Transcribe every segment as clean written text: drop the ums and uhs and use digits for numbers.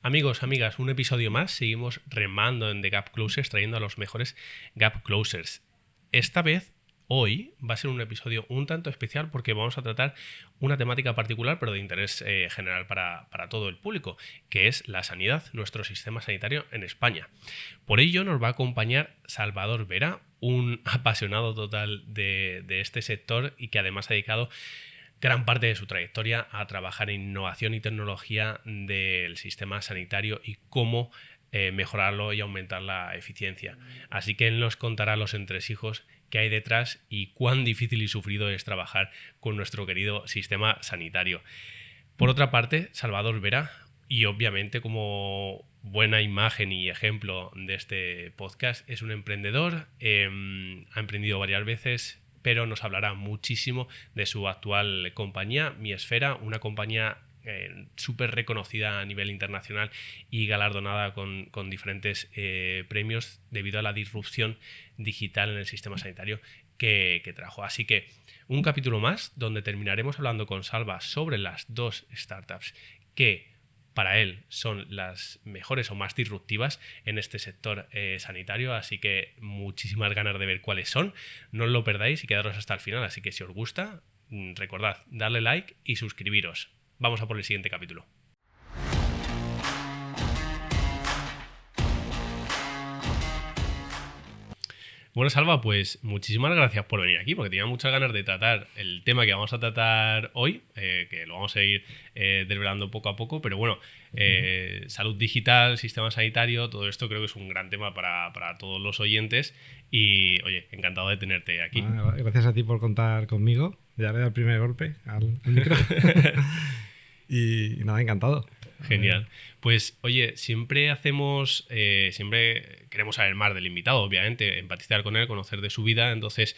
Amigos, amigas, un episodio más. Seguimos remando en The Gap Closers, trayendo a los mejores Gap Closers. Esta vez, hoy, va a ser un episodio un tanto especial porque vamos a tratar una temática particular, pero de interés general para todo el público, que es la sanidad, nuestro sistema sanitario en España. Por ello nos va a acompañar Salvador Vera, un apasionado total de este sector y que además ha dedicado gran parte de su trayectoria a trabajar en innovación y tecnología del sistema sanitario y cómo mejorarlo y aumentar la eficiencia. Así que él nos contará los entresijos que hay detrás y cuán difícil y sufrido es trabajar con nuestro querido sistema sanitario. Por otra parte, Salvador Vera, y obviamente como buena imagen y ejemplo de este podcast, es un emprendedor, ha emprendido varias veces, pero nos hablará muchísimo de su actual compañía, Mi Esfera, una compañía súper reconocida a nivel internacional y galardonada con diferentes premios debido a la disrupción digital en el sistema sanitario que trajo. Así que un capítulo más donde terminaremos hablando con Salva sobre las dos startups que para él son las mejores o más disruptivas en este sector sanitario, así que muchísimas ganas de ver cuáles son. No os lo perdáis y quedaros hasta el final, así que si os gusta, recordad darle like y suscribiros. Vamos a por el siguiente capítulo. Bueno, Salva, pues muchísimas gracias por venir aquí, porque tenía muchas ganas de tratar el tema que vamos a tratar hoy, que lo vamos a ir desvelando poco a poco, pero bueno, salud digital, sistema sanitario, todo esto creo que es un gran tema para todos los oyentes y, oye, encantado de tenerte aquí. Gracias a ti por contar conmigo, ya le he dado el primer golpe al micro y nada, encantado. Genial. Pues, oye, siempre queremos saber más del invitado, obviamente, empatizar con él, conocer de su vida, entonces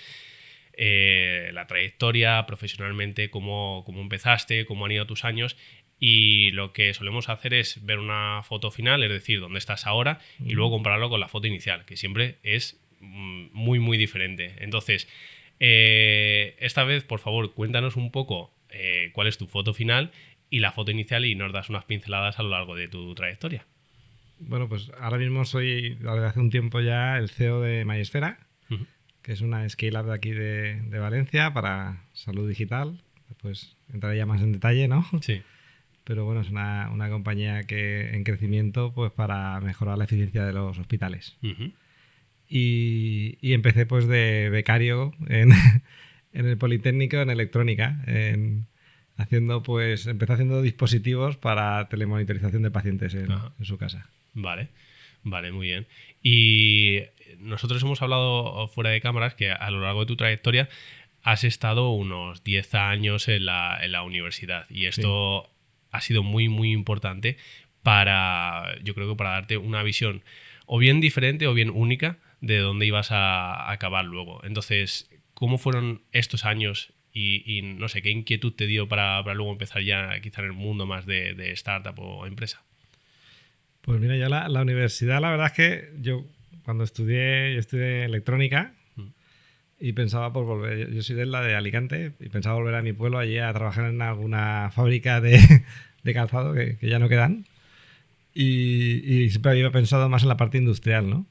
la trayectoria profesionalmente, cómo empezaste, cómo han ido tus años, y lo que solemos hacer es ver una foto final, es decir, dónde estás ahora, y luego compararlo con la foto inicial, que siempre es muy, muy diferente. Entonces, esta vez, por favor, cuéntanos un poco cuál es tu foto final y la foto inicial y nos das unas pinceladas a lo largo de tu trayectoria. Bueno, pues ahora mismo soy, desde hace un tiempo ya, el CEO de Mi Esfera, que es una scale-up de aquí de Valencia para salud digital. Después entraré ya más en detalle, ¿no? Sí. Pero bueno, es una compañía que en crecimiento pues para mejorar la eficiencia de los hospitales. Y empecé pues de becario en el Politécnico en electrónica, empecé haciendo dispositivos para telemonitorización de pacientes en su casa. Vale, muy bien. Y nosotros hemos hablado fuera de cámaras que a lo largo de tu trayectoria has estado unos 10 años en la universidad y esto ha sido muy, muy importante yo creo que para darte una visión o bien diferente o bien única de dónde ibas a acabar luego. Entonces, ¿cómo fueron estos años? Y no sé, ¿qué inquietud te dio para luego empezar ya quizá en el mundo más de startup o empresa? Pues mira, yo la universidad, la verdad es que yo cuando estudié electrónica y pensaba por volver, yo soy de la de Alicante y pensaba volver a mi pueblo allí a trabajar en alguna fábrica de calzado que ya no quedan y siempre había pensado más en la parte industrial, ¿no?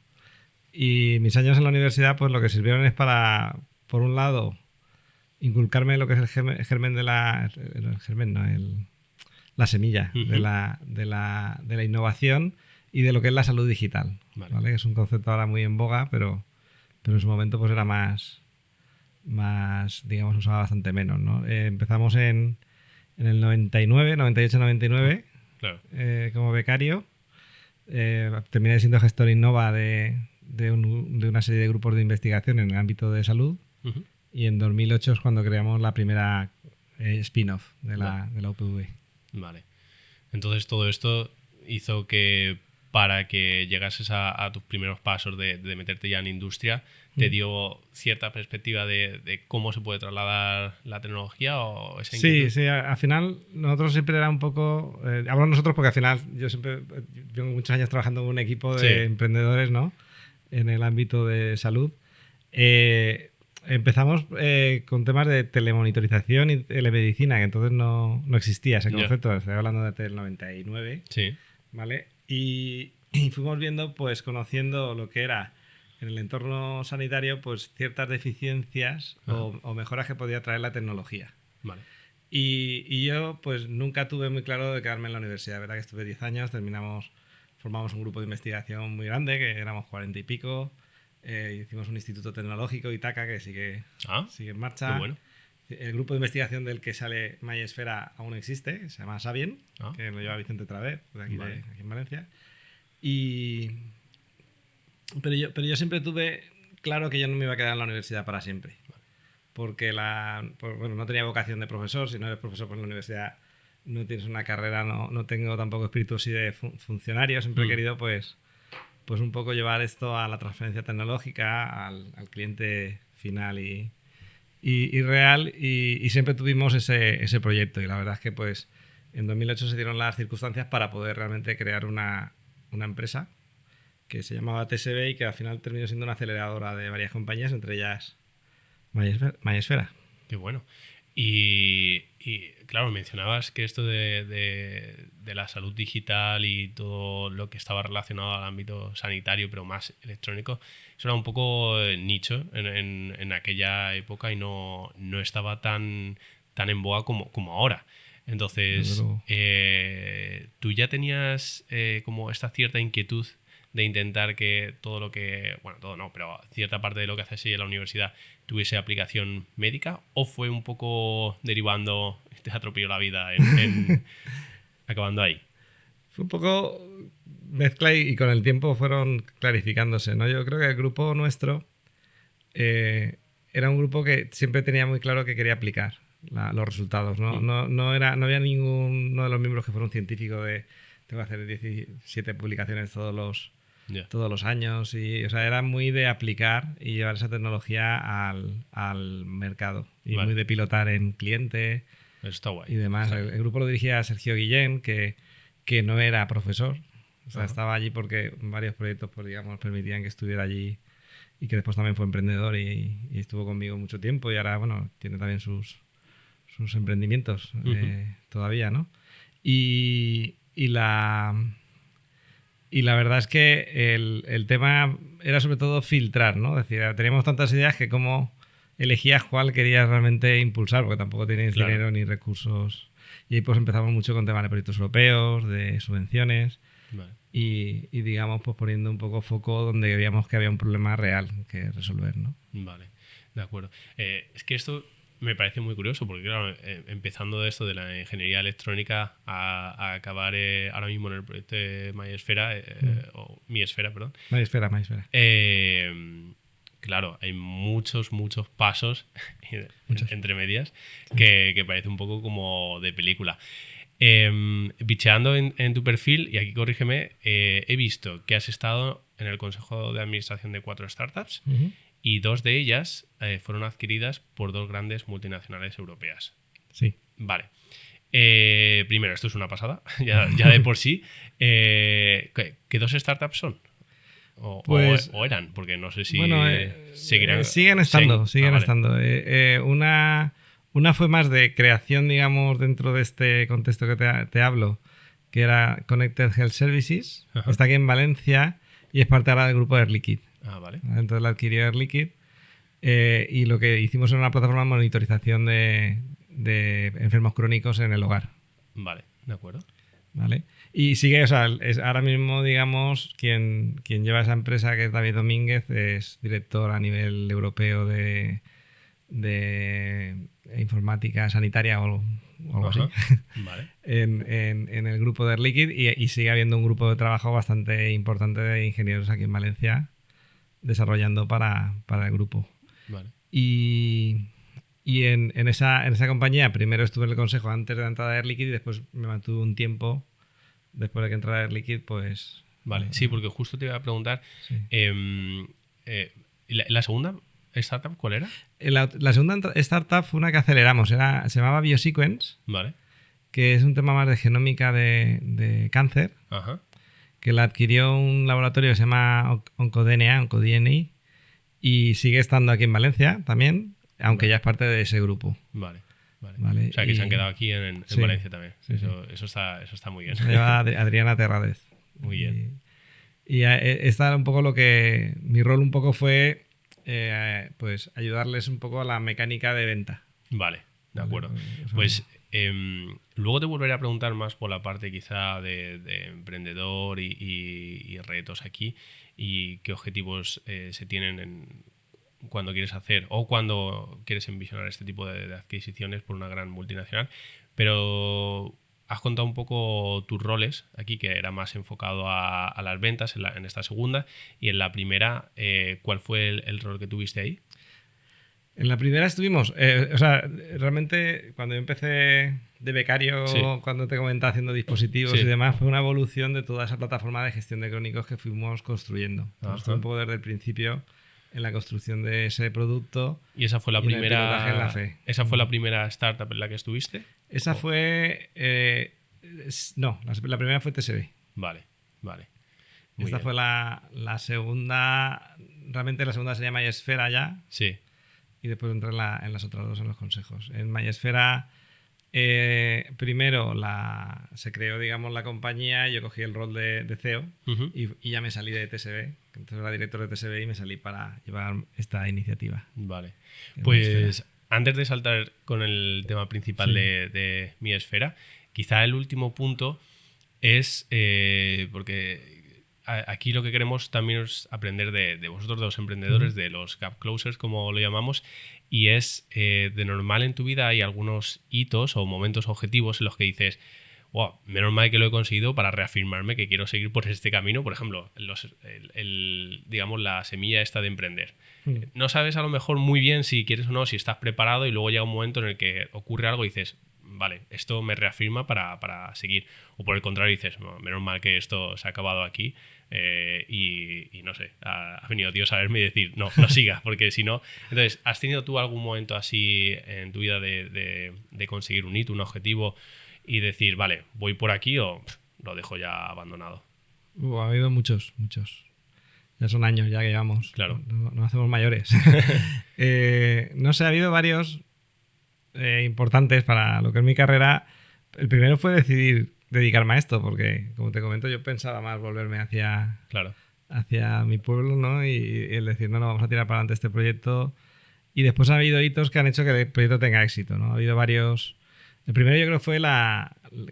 Y mis años en la universidad pues lo que sirvieron es para, por un lado, inculcarme lo que es el germen de la semilla de la innovación y de lo que es la salud digital, ¿vale? Que es un concepto ahora muy en boga, pero en su momento pues era más digamos, usaba bastante menos, ¿no? Empezamos en el 98-99 como becario. Terminé siendo gestor Innova de una serie de grupos de investigación en el ámbito de salud. Y en 2008 es cuando creamos la primera spin-off de la UPV. Vale. Entonces todo esto hizo que para que llegases a tus primeros pasos de meterte ya en industria, ¿te dio cierta perspectiva de cómo se puede trasladar la tecnología o esa inquietud? Sí, al final nosotros siempre era un poco... hablo nosotros porque al final yo llevo muchos años trabajando en un equipo de emprendedores, ¿no? En el ámbito de salud. Empezamos con temas de telemonitorización y telemedicina, que entonces no existía ese concepto. Estoy hablando desde el 99. Sí. ¿vale? Y fuimos viendo, pues conociendo lo que era en el entorno sanitario, pues ciertas deficiencias o mejoras que podía traer la tecnología. Vale. Y yo pues nunca tuve muy claro de quedarme en la universidad. La verdad que estuve 10 años, formamos un grupo de investigación muy grande, que éramos 40 y pico. Hicimos un instituto tecnológico, Itaca, que sigue en marcha. Qué bueno. El grupo de investigación del que sale MySfera aún existe, se llama Sabien, que lo lleva Vicente Traver, de aquí, Vale. aquí en Valencia. Pero yo siempre tuve claro que yo no me iba a quedar en la universidad para siempre. Vale. Porque no tenía vocación de profesor. Si no eres profesor por la universidad, no tienes una carrera, no tengo tampoco espíritu así de funcionario. Siempre he querido pues un poco llevar esto a la transferencia tecnológica, al cliente final y real, y siempre tuvimos ese proyecto. Y la verdad es que pues en 2008 se dieron las circunstancias para poder realmente crear una empresa que se llamaba TSB y que al final terminó siendo una aceleradora de varias compañías, entre ellas MySfera. Qué bueno. Y claro, mencionabas que esto de la salud digital y todo lo que estaba relacionado al ámbito sanitario, pero más electrónico, eso era un poco nicho en aquella época y no estaba tan en boga como ahora. Entonces, tú ya tenías como esta cierta inquietud de intentar que todo lo que... Bueno, todo no, pero cierta parte de lo que haces en la universidad tuviese aplicación médica, ¿o fue un poco derivando, te atropelló la vida acabando ahí? Fue un poco mezcla y con el tiempo fueron clarificándose, ¿no? Yo creo que el grupo nuestro era un grupo que siempre tenía muy claro que quería aplicar los resultados, ¿no? No había ninguno de los miembros que fuera un científico de tengo que hacer 17 publicaciones todos los años, y o sea, era muy de aplicar y llevar esa tecnología al mercado y muy de pilotar en cliente. Eso está guay. Y demás. El grupo lo dirigía Sergio Guillén, que no era profesor, o sea, estaba allí porque varios proyectos pues, digamos, permitían que estuviera allí, y que después también fue emprendedor y estuvo conmigo mucho tiempo, y ahora bueno, tiene también sus emprendimientos todavía, ¿no? Y la verdad es que el tema era sobre todo filtrar, ¿no? Es decir, teníamos tantas ideas que cómo elegías cuál querías realmente impulsar, porque tampoco teníais dinero ni recursos. Y ahí pues empezamos mucho con temas de proyectos europeos, de subvenciones. Vale. Y digamos, pues poniendo un poco foco donde veíamos que había un problema real que resolver, ¿no? Vale, de acuerdo. Es que esto me parece muy curioso porque, claro, empezando de esto de la ingeniería electrónica a acabar ahora mismo en el proyecto de MySfera, o MySfera, perdón. MySfera. Claro, hay muchos pasos entre medias que parece un poco como de película. Bicheando en tu perfil, y aquí corrígeme, he visto que has estado en el consejo de administración de 4 startups. Y 2 de ellas fueron adquiridas por 2 grandes multinacionales europeas. Sí. Vale. Primero, esto es una pasada, ya de por sí. ¿Qué 2 startups son? O eran, porque no sé si seguirán. Siguen estando. Vale. Estando. Una fue más de creación, digamos, dentro de este contexto que te hablo, que era Connected Health Services. Ajá. Está aquí en Valencia y es parte ahora del grupo Air Liquid. Vale. Entonces la adquirió Air Liquid, y lo que hicimos era una plataforma de monitorización de enfermos crónicos en el hogar. Vale, de acuerdo. ¿Vale? Y sigue, o sea, ahora mismo, digamos, quien lleva esa empresa, que es David Domínguez, es director a nivel europeo de informática sanitaria o algo así. Vale. en el grupo de Air Liquid, y sigue habiendo un grupo de trabajo bastante importante de ingenieros aquí en Valencia desarrollando para el grupo. Vale. Y en esa compañía primero estuve en el consejo antes de la entrada de Air Liquid, y después me mantuve un tiempo después de que entrara Air Liquid, pues... Vale, sí, porque justo te iba a preguntar, Sí. ¿la segunda startup cuál era? La segunda startup fue una que aceleramos, se llamaba Biosequence, Vale. que es un tema más de genómica de cáncer, Ajá. que la adquirió un laboratorio que se llama OncoDNA, y sigue estando aquí en Valencia también, aunque ya es parte de ese grupo. Vale. ¿vale? O sea, que se han quedado aquí en Sí, Valencia también. sí, Eso está muy bien. Se lleva Adriana Terradez. Muy bien. Y esta era un poco lo que... Mi rol un poco fue pues ayudarles un poco a la mecánica de venta. Vale, de acuerdo. Vale, pues luego te volveré a preguntar más por la parte quizá de emprendedor y retos aquí y qué objetivos se tienen cuando quieres hacer o cuando quieres envisionar este tipo de adquisiciones por una gran multinacional. Pero has contado un poco tus roles aquí, que era más enfocado a las ventas en esta segunda, y en la primera, ¿cuál fue el rol que tuviste ahí? En la primera estuvimos, o sea, realmente cuando yo empecé de becario, Sí. cuando te comentaba haciendo dispositivos Sí. y demás, fue una evolución de toda esa plataforma de gestión de crónicos que fuimos construyendo. Entonces, estuve un poco desde el principio en la construcción de ese producto. ¿Y esa fue la y en el pilotaje en la primera? fe. ¿Esa fue la primera startup en la que estuviste? Esa fue. No, la primera fue TSB. Vale. Muy Esta bien. fue la segunda. Realmente la segunda se llama MyEsfera ya. Sí. Y después entré en las otras dos, en los consejos. En MyEsfera, primero se creó, digamos, la compañía. Yo cogí el rol de CEO Uh-huh. y ya me salí de TSB. Entonces era director de TSB y me salí para llevar esta iniciativa. Vale. En Pues MyEsfera. antes de saltar con el tema principal Sí. de MyEsfera, quizá el último punto es porque aquí lo que queremos también es aprender de vosotros, de los emprendedores, de los gap closers, como lo llamamos, y es de normal en tu vida hay algunos hitos o momentos objetivos en los que dices, wow, menos mal que lo he conseguido para reafirmarme que quiero seguir por este camino. Por ejemplo, digamos, la semilla esta de emprender. No sabes a lo mejor muy bien si quieres o no, si estás preparado, y luego llega un momento en el que ocurre algo y dices, vale, esto me reafirma para seguir. O por el contrario dices, no, menos mal que esto se ha acabado aquí y no sé, ha venido Dios a verme y decir, no sigas, porque si no... Entonces, ¿has tenido tú algún momento así en tu vida de conseguir un hito, un objetivo y decir, vale, voy por aquí o lo dejo ya abandonado? Ha habido muchos. Ya son años ya que llevamos. Claro. No hacemos mayores. No sé, ha habido varios importantes para lo que es mi carrera. El primero fue decidir dedicarme a esto, porque, como te comento, yo pensaba más volverme hacia mi pueblo, ¿no? Y el decir, no, vamos a tirar para adelante este proyecto. Y después ha habido hitos que han hecho que el proyecto tenga éxito, ¿no? Ha habido varios... El primero yo creo fue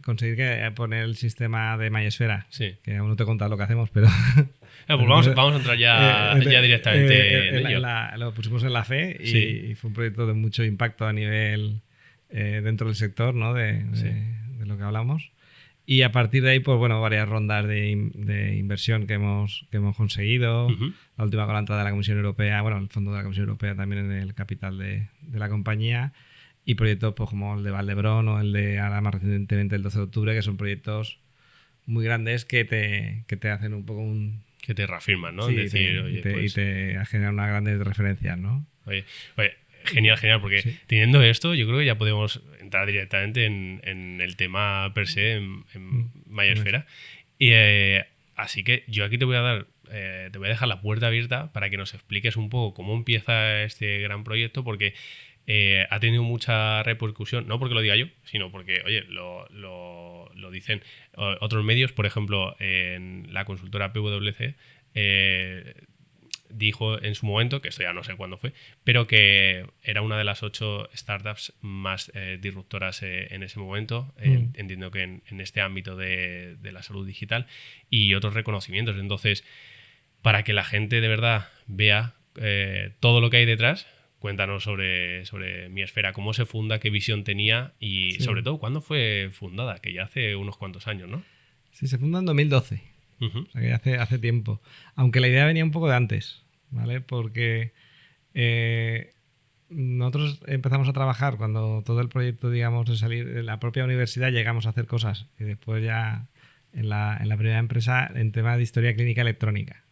conseguir poner el sistema de MyEsfera, Sí. que aún no te he contado lo que hacemos, pero... Pues vamos a entrar ya directamente en ello. Lo pusimos en la fe y, Sí. y fue un proyecto de mucho impacto a nivel dentro del sector, ¿no? de lo que hablamos. Y a partir de ahí, pues bueno, varias rondas de inversión que hemos conseguido. Uh-huh. La última con la entrada de la Comisión Europea, bueno, el fondo de la Comisión Europea también en el capital de la compañía. Y proyectos pues, como el de Valdebrón o el de ahora más recientemente el 12 de octubre, que son proyectos muy grandes que te hacen un poco que te reafirman, ¿no? Sí, es decir, y te generan unas grandes referencias, ¿no? Oye, genial, porque sí. Teniendo esto, yo creo que ya podemos entrar directamente en el tema per se, en MyEsfera. Y así que yo aquí te voy a dejar la puerta abierta para que nos expliques un poco cómo empieza este gran proyecto, porque ha tenido mucha repercusión, no porque lo diga yo, sino porque, oye, lo dicen otros medios. Por ejemplo, en la consultora PwC dijo en su momento, que esto ya no sé cuándo fue, pero que era una de las 8 startups más disruptoras en ese momento. Entiendo que en este ámbito de la salud digital y otros reconocimientos. Entonces, para que la gente de verdad vea todo lo que hay detrás, cuéntanos sobre MyEsfera, cómo se funda, qué visión tenía y sobre todo cuándo fue fundada, que ya hace unos cuantos años, ¿no? Sí, se funda en 2012. Uh-huh. O sea que hace tiempo. Aunque la idea venía un poco de antes, ¿vale? Porque nosotros empezamos a trabajar cuando todo el proyecto, digamos, de salir de la propia universidad, llegamos a hacer cosas. Y después ya en la primera empresa en tema de historia clínica electrónica.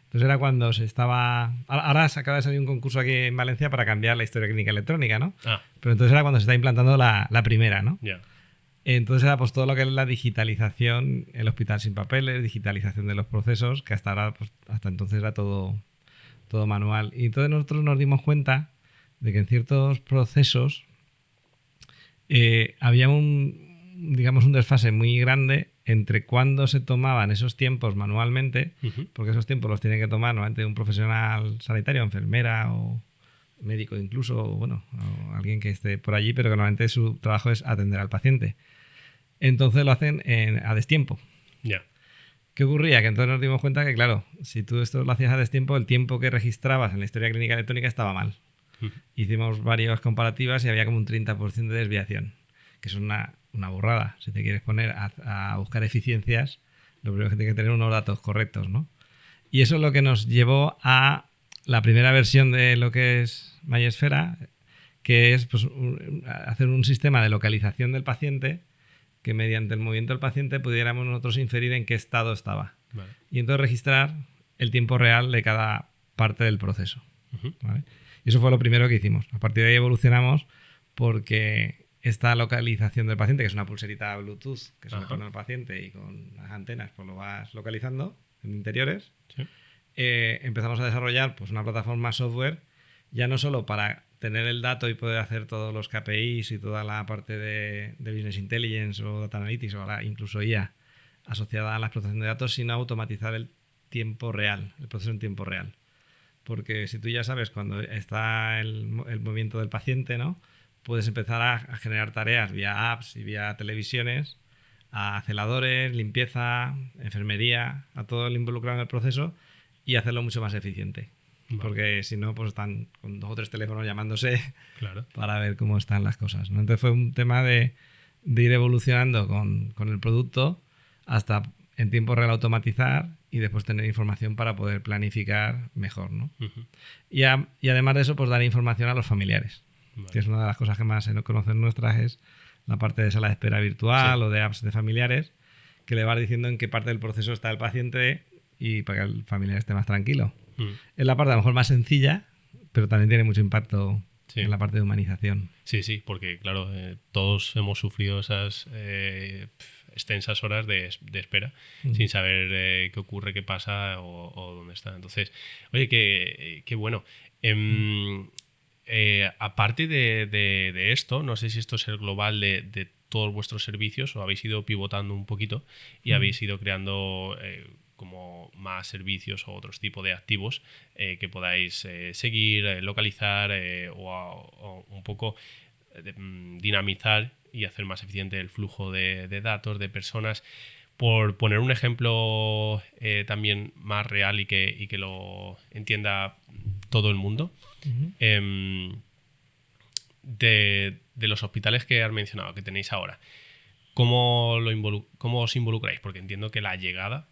Entonces era cuando se estaba... Ahora se acaba de salir un concurso aquí en Valencia para cambiar la historia clínica electrónica, ¿no? Pero entonces era cuando se está implantando la primera, ¿no? Yeah. Entonces era pues todo lo que es la digitalización, el hospital sin papeles, digitalización de los procesos, que hasta ahora, pues, hasta entonces era todo manual. Y entonces nosotros nos dimos cuenta de que en ciertos procesos había un desfase muy grande entre cuándo se tomaban esos tiempos manualmente, porque esos tiempos los tiene que tomar normalmente un profesional sanitario, enfermera o médico incluso, o alguien que esté por allí, pero que normalmente su trabajo es atender al paciente. Entonces lo hacen a destiempo. Ya. ¿Qué ocurría? Que entonces nos dimos cuenta que, claro, si tú esto lo hacías a destiempo, el tiempo que registrabas en la historia clínica electrónica estaba mal. Hicimos varias comparativas y había como un 30% de desviación, que es una burrada. Si te quieres poner a buscar eficiencias, lo primero es que tienes que tener unos datos correctos, ¿no? Y eso es lo que nos llevó a la primera versión de lo que es MySfera, que es pues, hacer un sistema de localización del paciente que mediante el movimiento del paciente pudiéramos nosotros inferir en qué estado estaba. Vale. Y entonces registrar el tiempo real de cada parte del proceso. ¿Vale? Y eso fue lo primero que hicimos. A partir de ahí evolucionamos porque esta localización del paciente, que es una pulserita Bluetooth que se le pone al paciente y con las antenas pues lo vas localizando en interiores, sí. Empezamos a desarrollar pues, una plataforma software ya no solo para tener el dato y poder hacer todos los KPIs y toda la parte de Business Intelligence o Data Analytics o incluso IA asociada a la explotación de datos, sino automatizar el tiempo real, el proceso en tiempo real. Porque si tú ya sabes cuando está el movimiento del paciente, ¿no? Puedes empezar a generar tareas vía apps y vía televisiones a celadores, limpieza, enfermería, a todo el involucrado en el proceso y hacerlo mucho más eficiente. Vale. Porque si no, pues están con 2 o 3 teléfonos llamándose para ver cómo están las cosas, ¿no? Entonces fue un tema de ir evolucionando con el producto hasta en tiempo real automatizar y después tener información para poder planificar mejor, ¿no? Y además de eso, pues dar información a los familiares, que es una de las cosas que más se conocen nuestras, es la parte de sala de espera virtual o de apps de familiares, que le vas diciendo en qué parte del proceso está el paciente y para que el familiar esté más tranquilo. Es la parte a lo mejor más sencilla, pero también tiene mucho impacto en la parte de humanización. Sí, porque claro, todos hemos sufrido esas extensas horas de espera sin saber qué ocurre, qué pasa o dónde está. Entonces, oye, qué bueno. Aparte de esto, no sé si esto es el global de todos vuestros servicios o habéis ido pivotando un poquito y habéis ido creando como más servicios o otros tipos de activos que podáis seguir, localizar o un poco dinamizar y hacer más eficiente el flujo de datos, de personas. Por poner un ejemplo también más real y que lo entienda todo el mundo, de los hospitales que has mencionado, que tenéis ahora, ¿cómo os involucráis? Porque entiendo que la llegada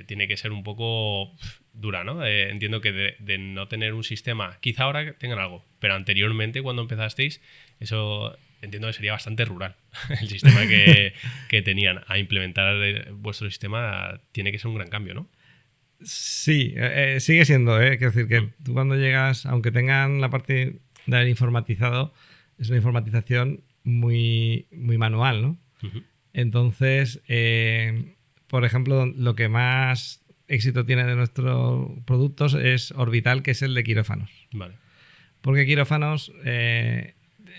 tiene que ser un poco dura, ¿no? Entiendo que de no tener un sistema, quizá ahora tengan algo, pero anteriormente cuando empezasteis, eso entiendo que sería bastante rural. El sistema que tenían a implementar vuestro sistema tiene que ser un gran cambio, ¿no? Sí, sigue siendo, quiero decir que tú cuando llegas, aunque tengan la parte de haber informatizado, es una informatización muy, muy manual, ¿no? Entonces, por ejemplo, lo que más éxito tiene de nuestros productos es Orbital, que es el de quirófanos. Vale. Porque quirófanos,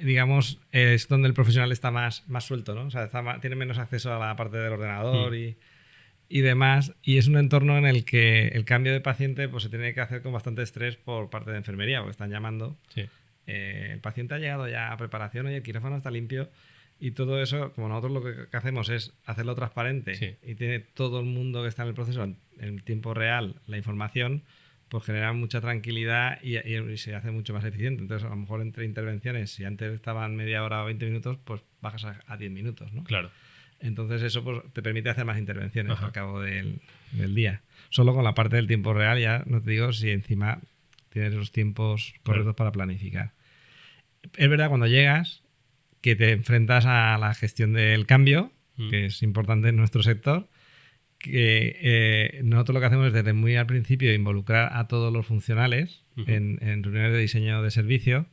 digamos, es donde el profesional está más suelto, ¿no? O sea, tiene menos acceso a la parte del ordenador y demás, y es un entorno en el que el cambio de paciente pues se tiene que hacer con bastante estrés por parte de enfermería, porque están llamando. Sí. El paciente ha llegado ya a preparación y el quirófano está limpio. Y todo eso, como nosotros lo que hacemos es hacerlo transparente y tiene todo el mundo que está en el proceso en tiempo real la información, pues genera mucha tranquilidad y se hace mucho más eficiente. Entonces, a lo mejor entre intervenciones, si antes estaban media hora o 20 minutos, pues bajas a 10 minutos, ¿no? Claro. Entonces eso pues, te permite hacer más intervenciones al cabo del día. Solo con la parte del tiempo real ya no te digo si encima tienes los tiempos correctos para planificar. Es verdad cuando llegas que te enfrentas a la gestión del cambio, que es importante en nuestro sector, que nosotros lo que hacemos es desde muy al principio involucrar a todos los funcionales en reuniones de diseño de servicio,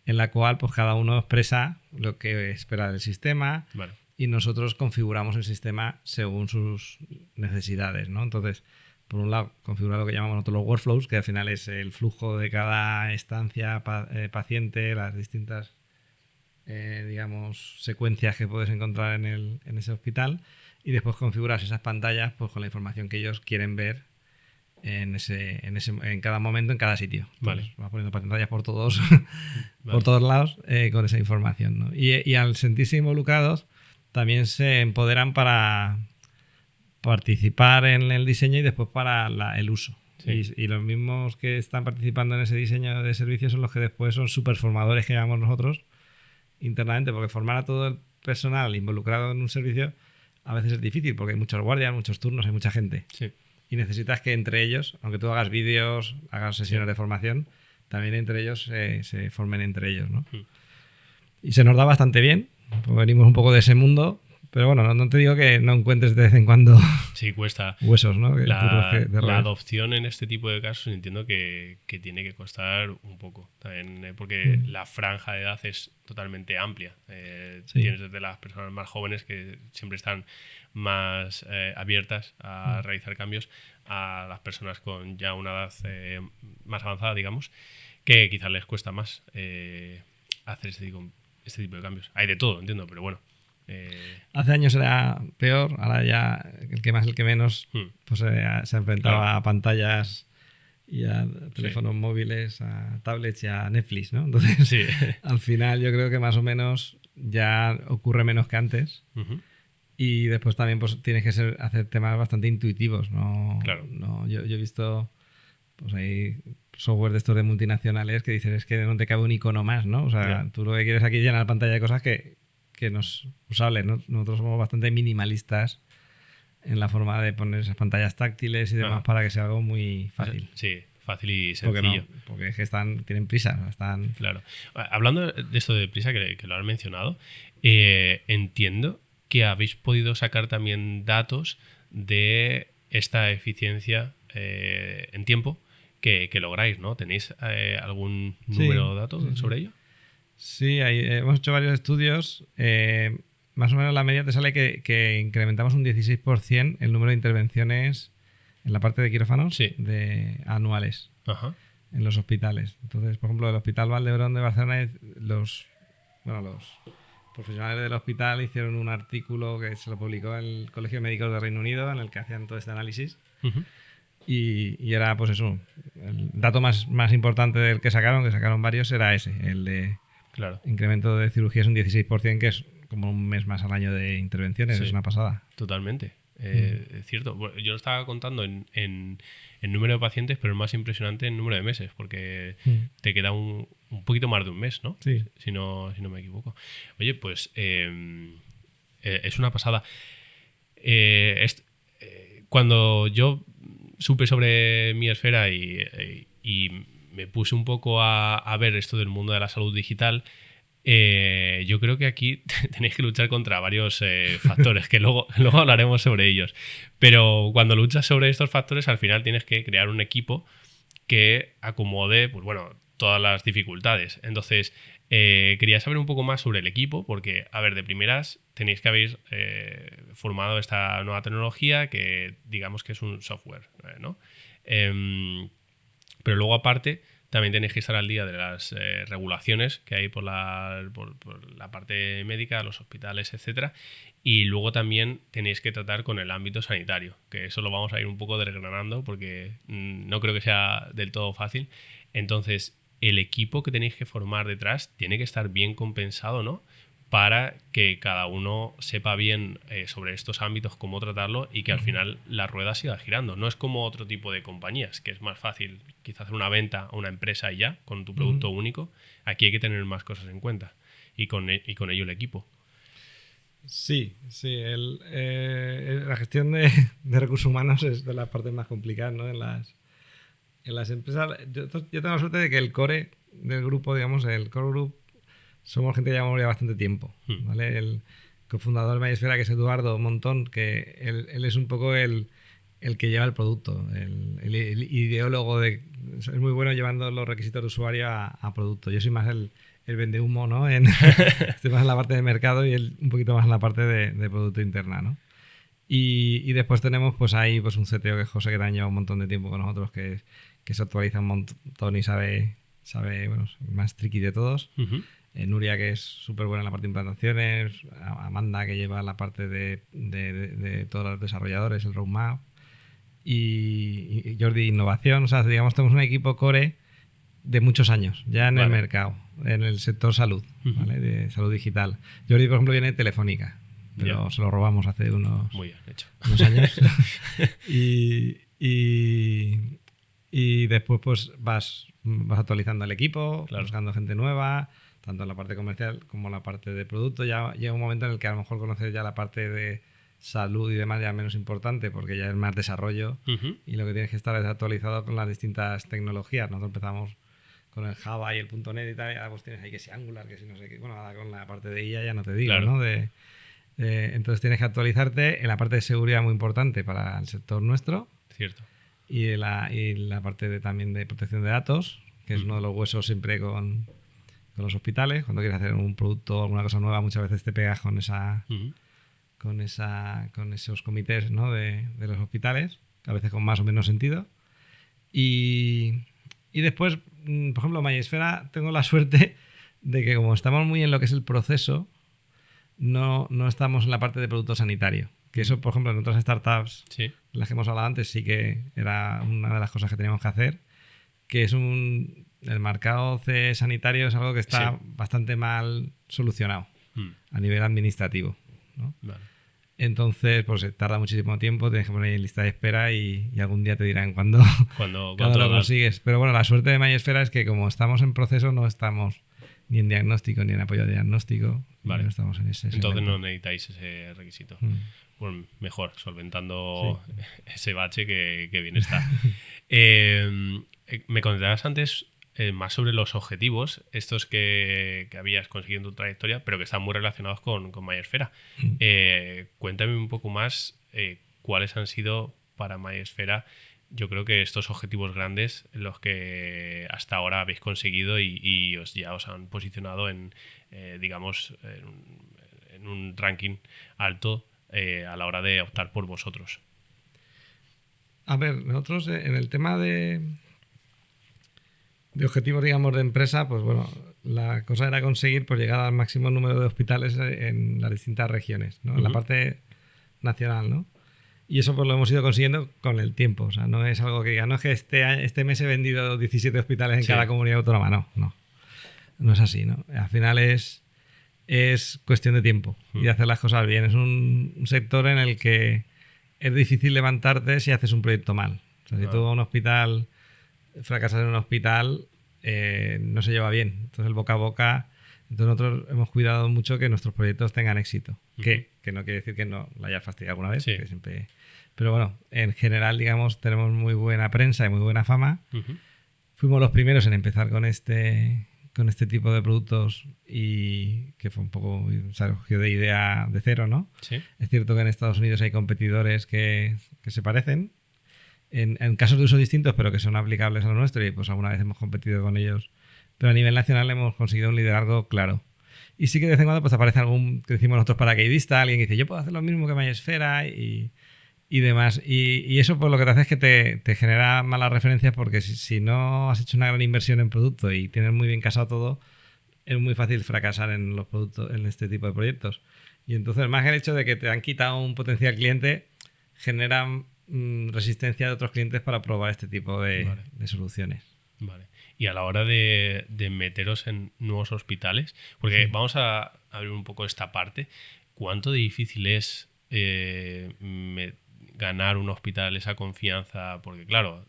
en la cual pues cada uno expresa lo que espera del sistema. Vale. Y nosotros configuramos el sistema según sus necesidades, ¿no? Entonces, por un lado, configurar lo que llamamos nosotros los workflows, que al final es el flujo de cada estancia, paciente, las distintas digamos, secuencias que puedes encontrar en ese hospital y después configuras esas pantallas pues, con la información que ellos quieren ver en cada momento, en cada sitio. Entonces, Vale. vas poniendo pantallas por todos, Vale. por todos lados con esa información, ¿no? Y al sentirse involucrados, también se empoderan para participar en el diseño y después para el uso. Sí. Y los mismos que están participando en ese diseño de servicios son los que después son superformadores que llamamos nosotros internamente, porque formar a todo el personal involucrado en un servicio a veces es difícil, porque hay muchos guardias, muchos turnos, hay mucha gente. Sí. Y necesitas que entre ellos, aunque tú hagas vídeos, hagas sesiones de formación, también entre ellos se formen entre ellos, ¿no? Y se nos da bastante bien, porque venimos un poco de ese mundo. Pero bueno, no te digo que no encuentres de vez en cuando sí, cuesta huesos, ¿no? La adopción en este tipo de casos entiendo que tiene que costar un poco. También porque la franja de edad es totalmente amplia. Sí. Tienes desde las personas más jóvenes que siempre están más abiertas a realizar cambios a las personas con ya una edad más avanzada, digamos, que quizás les cuesta más hacer este tipo de cambios. Hay de todo, entiendo, pero bueno. Hace años era peor, ahora ya el que más, el que menos, pues se enfrentaba a pantallas y a teléfonos móviles, a tablets y a Netflix, ¿no? Entonces, al final yo creo que más o menos ya ocurre menos que antes. Y después también pues tienes que hacer temas bastante intuitivos, ¿no? Claro. No, yo he visto pues hay software de estos de multinacionales que dicen es que no te cabe un icono más, ¿no? O sea, tú lo que quieres aquí es llenar la pantalla de cosas que nos usables, ¿no? Nosotros somos bastante minimalistas en la forma de poner esas pantallas táctiles y demás para que sea algo muy fácil. Sí, fácil y sencillo. Porque es que tienen prisa. Claro. Hablando de esto de prisa, que lo has mencionado, entiendo que habéis podido sacar también datos de esta eficiencia en tiempo que lográis, ¿no? ¿Tenéis algún número de datos sobre ello? Sí, hemos hecho varios estudios. Más o menos la media te sale que incrementamos un 16% el número de intervenciones en la parte de quirófanos anuales en los hospitales. Entonces, por ejemplo, el Hospital Valdebrón de Barcelona, los profesionales del hospital hicieron un artículo que se lo publicó en el Colegio de Médicos de Reino Unido en el que hacían todo este análisis. Y era, pues eso, el dato más importante del que sacaron varios, era ese, el de incremento de cirugías un 16%, que es como un mes más al año de intervenciones, es una pasada. Totalmente, es cierto. Bueno, yo lo estaba contando en número de pacientes, pero es más impresionante en número de meses, porque te queda un poquito más de un mes, ¿no? Sí. Si no me equivoco. Oye, pues es una pasada. Cuando yo supe sobre mi esfera y me puse un poco a ver esto del mundo de la salud digital, yo creo que aquí tenéis que luchar contra varios factores, que luego hablaremos sobre ellos. Pero cuando luchas sobre estos factores, al final tienes que crear un equipo que acomode, pues bueno, todas las dificultades. Entonces, quería saber un poco más sobre el equipo, porque, a ver, de primeras tenéis que haber formado esta nueva tecnología que digamos que es un software, ¿no? Pero luego, aparte, también tenéis que estar al día de las regulaciones que hay por la parte médica, los hospitales, etcétera. Y luego también tenéis que tratar con el ámbito sanitario, que eso lo vamos a ir un poco desgranando porque no creo que sea del todo fácil. Entonces, el equipo que tenéis que formar detrás tiene que estar bien compensado, ¿no? Para que cada uno sepa bien sobre estos ámbitos, cómo tratarlo y que al final la rueda siga girando. No es como otro tipo de compañías, que es más fácil quizás hacer una venta a una empresa y ya, con tu producto único. Aquí hay que tener más cosas en cuenta y con ello el equipo. Sí. La gestión de recursos humanos es de las partes más complicadas, ¿no? En las empresas. Yo tengo la suerte de que el core del grupo, digamos, el core group, somos gente que llevamos ya bastante tiempo, ¿vale? El cofundador de Mayesfera, que es Eduardo Montón, que él es un poco el que lleva el producto, el ideólogo es muy bueno llevando los requisitos de usuario a producto. Yo soy más el vendehumo, ¿no? Estoy más en la parte de mercado y él un poquito más en la parte de producto interna, ¿no? Y después tenemos pues ahí pues un CTO, que es José, que también lleva un montón de tiempo con nosotros, que se actualiza un montón y sabe bueno, más tricky de todos. Nuria, que es súper buena en la parte de implantaciones, Amanda, que lleva la parte de todos los desarrolladores, el roadmap, y Jordi, innovación. O sea, digamos, tenemos un equipo core de muchos años ya en el mercado, en el sector salud, ¿vale? De salud digital. Jordi, por ejemplo, viene de Telefónica, pero se lo robamos hace unos años. y después pues vas actualizando el equipo, buscando gente nueva, tanto en la parte comercial como en la parte de producto. Ya llega un momento en el que a lo mejor conoces ya la parte de salud y demás, ya es menos importante porque ya es más desarrollo, y lo que tienes que estar es actualizado con las distintas tecnologías. Nosotros empezamos con el Java y el .NET y tal, y ahora pues tienes ahí que si Angular, que si no sé qué. Bueno, ahora con la parte de IA ya no te digo, ¿no? Entonces tienes que actualizarte. En la parte de seguridad, muy importante para el sector nuestro. Cierto. Y la parte también de protección de datos, que es uno de los huesos siempre con los hospitales. Cuando quieres hacer un producto o alguna cosa nueva, muchas veces te pegas con esos comités, ¿no? de los hospitales, a veces con más o menos sentido. Y después, por ejemplo, Mayesfera, tengo la suerte de que como estamos muy en lo que es el proceso, no estamos en la parte de producto sanitario. Que eso, por ejemplo, en otras startups, las que hemos hablado antes, sí que era una de las cosas que teníamos que hacer, que es el mercado sanitario es algo que está bastante mal solucionado a nivel administrativo, ¿no? Vale. Entonces, pues tarda muchísimo tiempo, tienes que poner ahí en lista de espera y algún día te dirán cuándo lo consigues. Pero bueno, la suerte de Mayesfera es que como estamos en proceso, no estamos ni en diagnóstico ni en apoyo de diagnóstico. Vale. No estamos en ese Entonces segmento. no necesitáis ese requisito. Bueno, mejor, solventando ese bache que bien está. Me comentabas antes más sobre los objetivos, estos que habías conseguido en tu trayectoria, pero que están muy relacionados con Mayesfera. Cuéntame un poco más cuáles han sido para Mayesfera, yo creo que estos objetivos grandes, los que hasta ahora habéis conseguido y ya os han posicionado en un ranking alto a la hora de optar por vosotros. A ver, nosotros en el tema de objetivos, digamos, de empresa, pues bueno, la cosa era conseguir pues llegar al máximo número de hospitales en las distintas regiones, ¿no? En la parte nacional, ¿no? Y eso pues lo hemos ido consiguiendo con el tiempo. O sea, no es algo que diga, no es que este mes he vendido 17 hospitales en cada comunidad autónoma. No es así, ¿no? Al final es cuestión de tiempo y de hacer las cosas bien. Es un sector en el que es difícil levantarte si haces un proyecto mal. O sea, si tú a un hospital fracasas en un hospital, no se lleva bien. Entonces el boca a boca. Entonces nosotros hemos cuidado mucho que nuestros proyectos tengan éxito. Que no quiere decir que no lo haya fastidiado alguna vez. Que siempre... Pero bueno, en general, digamos, tenemos muy buena prensa y muy buena fama. Fuimos los primeros en empezar con este tipo de productos y que fue un poco, surgió de idea de cero, ¿no? Sí. Es cierto que en Estados Unidos hay competidores que se parecen en casos de uso distintos, pero que son aplicables a lo nuestro, y pues alguna vez hemos competido con ellos. Pero a nivel nacional hemos conseguido un liderazgo claro. Y sí que de vez en cuando pues aparece algún, que decimos nosotros, paracaidista, alguien que dice, yo puedo hacer lo mismo que Mayesfera y demás. Y eso pues lo que te hace es que te genera malas referencias, porque si no has hecho una gran inversión en producto y tienes muy bien casado todo, es muy fácil fracasar en los productos, en este tipo de proyectos. Y entonces, más que el hecho de que te han quitado un potencial cliente, generan resistencia de otros clientes para probar este tipo de soluciones. Vale. Y a la hora de meteros en nuevos hospitales, porque vamos a abrir un poco esta parte, ¿cuánto de difícil es ganar un hospital esa confianza? Porque claro,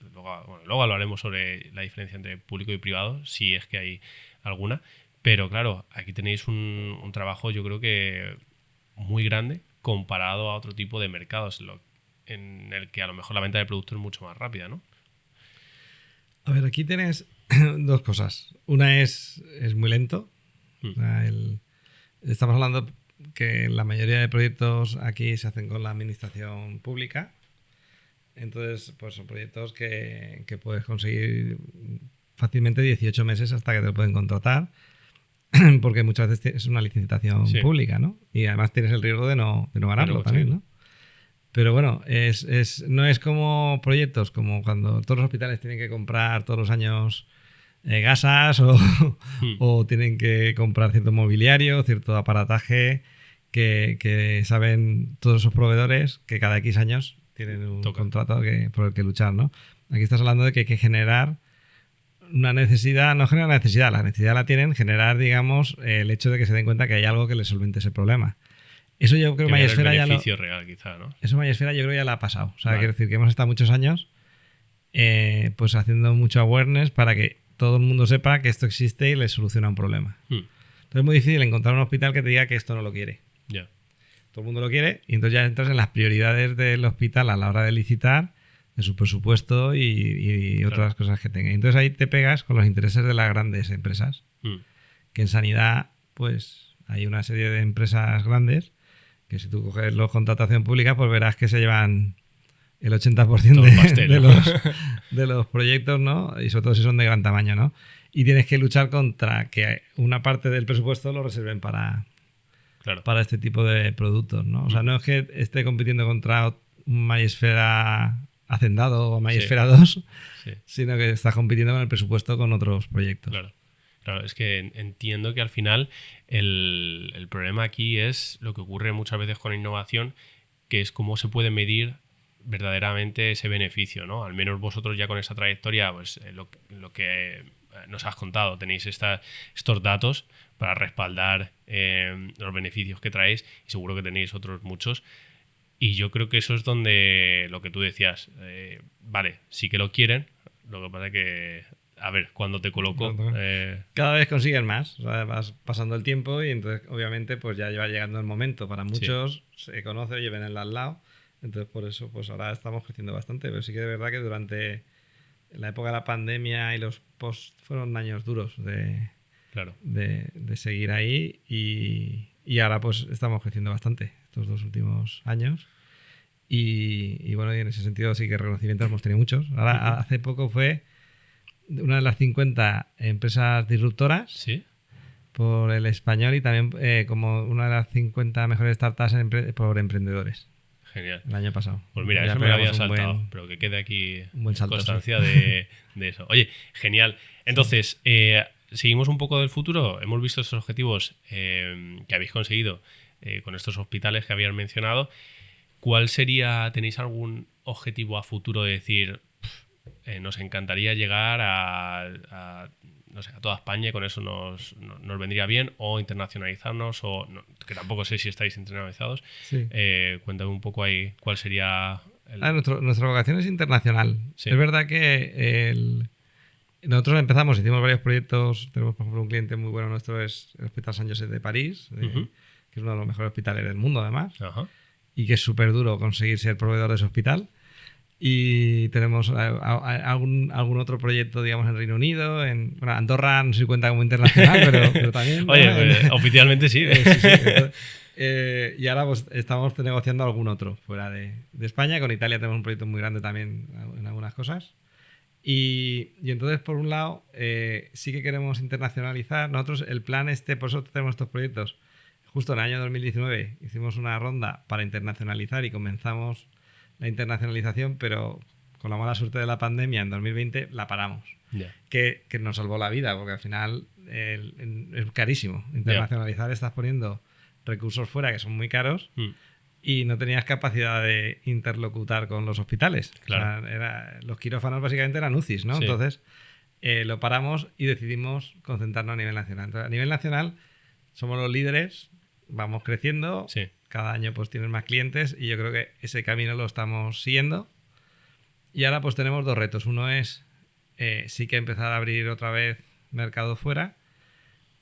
luego hablaremos sobre la diferencia entre público y privado, si es que hay alguna, pero claro, aquí tenéis un trabajo, yo creo que muy grande comparado a otro tipo de mercados en el que a lo mejor la venta de producto es mucho más rápida, ¿no? A ver, aquí tienes dos cosas. Una es muy lento. O sea, estamos hablando que la mayoría de proyectos aquí se hacen con la administración pública. Entonces, pues son proyectos que puedes conseguir fácilmente 18 meses hasta que te lo pueden contratar, porque muchas veces es una licitación pública, ¿no? Y además tienes el riesgo de no ganarlo también, ¿no? Pero bueno, no es como proyectos como cuando todos los hospitales tienen que comprar todos los años gasas o tienen que comprar cierto mobiliario, cierto aparataje que saben todos esos proveedores que cada X años tienen un contrato por el que luchar, ¿no? Aquí estás hablando de que hay que generar una necesidad, no genera necesidad, la necesidad la tienen, generar, digamos, el hecho de que se den cuenta que hay algo que les solvente ese problema. Eso yo creo que MySfera ya lo... real, quizá, ¿no? Eso MySfera yo creo ya la ha pasado. O sea, quiero decir que hemos estado muchos años pues haciendo mucho awareness para que todo el mundo sepa que esto existe y les soluciona un problema. Entonces es muy difícil encontrar un hospital que te diga que esto no lo quiere. Ya. Todo el mundo lo quiere y entonces ya entras en las prioridades del hospital a la hora de licitar, de su presupuesto y otras cosas que tenga. Y entonces ahí te pegas con los intereses de las grandes empresas. Que en sanidad, pues hay una serie de empresas grandes que si tú coges los contratación pública, pues verás que se llevan el 80% de los proyectos, ¿no? Y sobre todo si son de gran tamaño, ¿no? Y tienes que luchar contra que una parte del presupuesto lo reserven para este tipo de productos, ¿no? O sea, no es que esté compitiendo contra un MySfera Hacendado o MySfera 2, sino que estás compitiendo con el presupuesto con otros proyectos. Claro, es que entiendo que al final el problema aquí es lo que ocurre muchas veces con la innovación, que es cómo se puede medir verdaderamente ese beneficio, ¿no? Al menos vosotros ya con esa trayectoria, pues lo que nos has contado, tenéis estos datos para respaldar los beneficios que traéis y seguro que tenéis otros muchos. Y yo creo que eso es donde lo que tú decías, vale, sí que lo quieren, lo que pasa es que, a ver, cuando te coloco... Cada vez consiguen más, o sea, vas pasando el tiempo y entonces obviamente pues ya va llegando el momento. Para muchos se conoce, oye, ven el al lado, entonces por eso pues ahora estamos creciendo bastante, pero sí que de verdad que durante la época de la pandemia y los post fueron años duros de seguir ahí y ahora pues estamos creciendo bastante estos 2 últimos años y bueno, y en ese sentido sí que reconocimientos hemos tenido muchos. Ahora hace poco fue una de las 50 empresas disruptoras por El Español y también como una de las 50 mejores startups por emprendedores. Genial. El año pasado. Pues mira, eso me lo había saltado, pero que quede aquí constancia de eso. Oye, genial. Entonces, seguimos un poco del futuro. Hemos visto estos objetivos que habéis conseguido con estos hospitales que habías mencionado. ¿Cuál sería, tenéis algún objetivo a futuro de decir, nos encantaría llegar a toda España y con eso nos vendría bien, o internacionalizarnos, o no, que tampoco sé si estáis internacionalizados? Cuéntame un poco ahí cuál sería... Nuestra vocación es internacional. Es verdad que nosotros empezamos, hicimos varios proyectos. Tenemos, por ejemplo, un cliente muy bueno nuestro, es el Hospital Sant Josep de París, que es uno de los mejores hospitales del mundo, además, y que es súper duro conseguir ser proveedor de ese hospital. Y tenemos algún otro proyecto, digamos, en Reino Unido, Andorra no se cuenta como internacional, pero también... Oye, pues, oficialmente sí. Y ahora pues estamos negociando algún otro fuera de España. Con Italia tenemos un proyecto muy grande también en algunas cosas. Y entonces, por un lado, sí que queremos internacionalizar. Nosotros, el plan por eso tenemos estos proyectos. Justo en el año 2019 hicimos una ronda para internacionalizar y comenzamos la internacionalización, pero con la mala suerte de la pandemia en 2020 la paramos. Que nos salvó la vida, porque al final es carísimo internacionalizar. Estás poniendo recursos fuera que son muy caros y no tenías capacidad de interlocutar con los hospitales. Claro. O sea, los quirófanos básicamente eran UCIs, ¿no? Entonces lo paramos y decidimos concentrarnos a nivel nacional. Entonces, a nivel nacional somos los líderes, vamos creciendo, cada año pues tienes más clientes y yo creo que ese camino lo estamos siguiendo. Y ahora pues tenemos 2 retos. Uno es sí que empezar a abrir otra vez mercado fuera,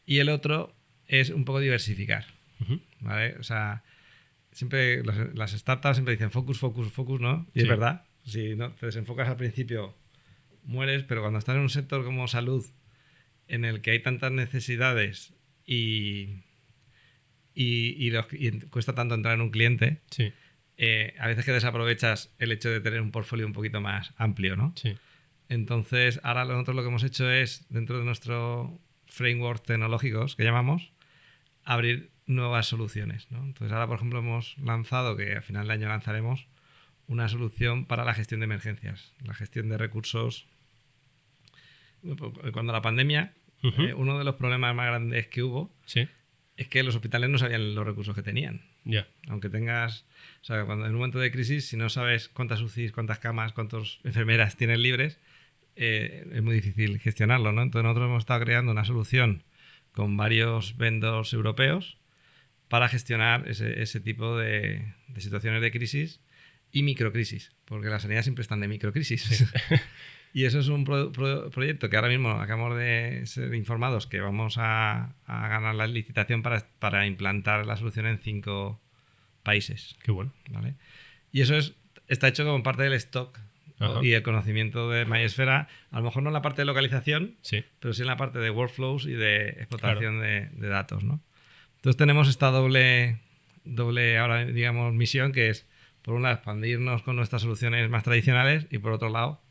y el otro es un poco diversificar. ¿Vale? O sea, siempre las startups siempre dicen focus, focus, focus, ¿no? Y es verdad. Si no te desenfocas al principio mueres, pero cuando estás en un sector como salud en el que hay tantas necesidades y cuesta tanto entrar en un cliente, a veces que desaprovechas el hecho de tener un portfolio un poquito más amplio, ¿no? Entonces, ahora nosotros lo que hemos hecho es, dentro de nuestro framework tecnológicos que llamamos, abrir nuevas soluciones, ¿no? Entonces, ahora, por ejemplo, hemos lanzado, que a final de año lanzaremos, una solución para la gestión de emergencias, la gestión de recursos cuando la pandemia, uno de los problemas más grandes que hubo es que los hospitales no sabían los recursos que tenían. Aunque tengas... O sea, cuando en un momento de crisis, si no sabes cuántas UCIs, cuántas camas, cuántas enfermeras tienes libres, es muy difícil gestionarlo, ¿no? Entonces nosotros hemos estado creando una solución con varios vendors europeos para gestionar ese tipo de situaciones de crisis y microcrisis, porque las sanidades siempre están de microcrisis. Sí. Y eso es un proyecto que ahora mismo acabamos de ser informados que vamos a ganar la licitación para implantar la solución en 5 países. Qué bueno. ¿Vale? Y eso está hecho como parte del stock y el conocimiento de MySfera, a lo mejor no en la parte de localización, pero sí en la parte de workflows y de explotación de datos, ¿no? Entonces tenemos esta doble ahora, digamos, misión, que es, por un lado, expandirnos con nuestras soluciones más tradicionales y, por otro lado,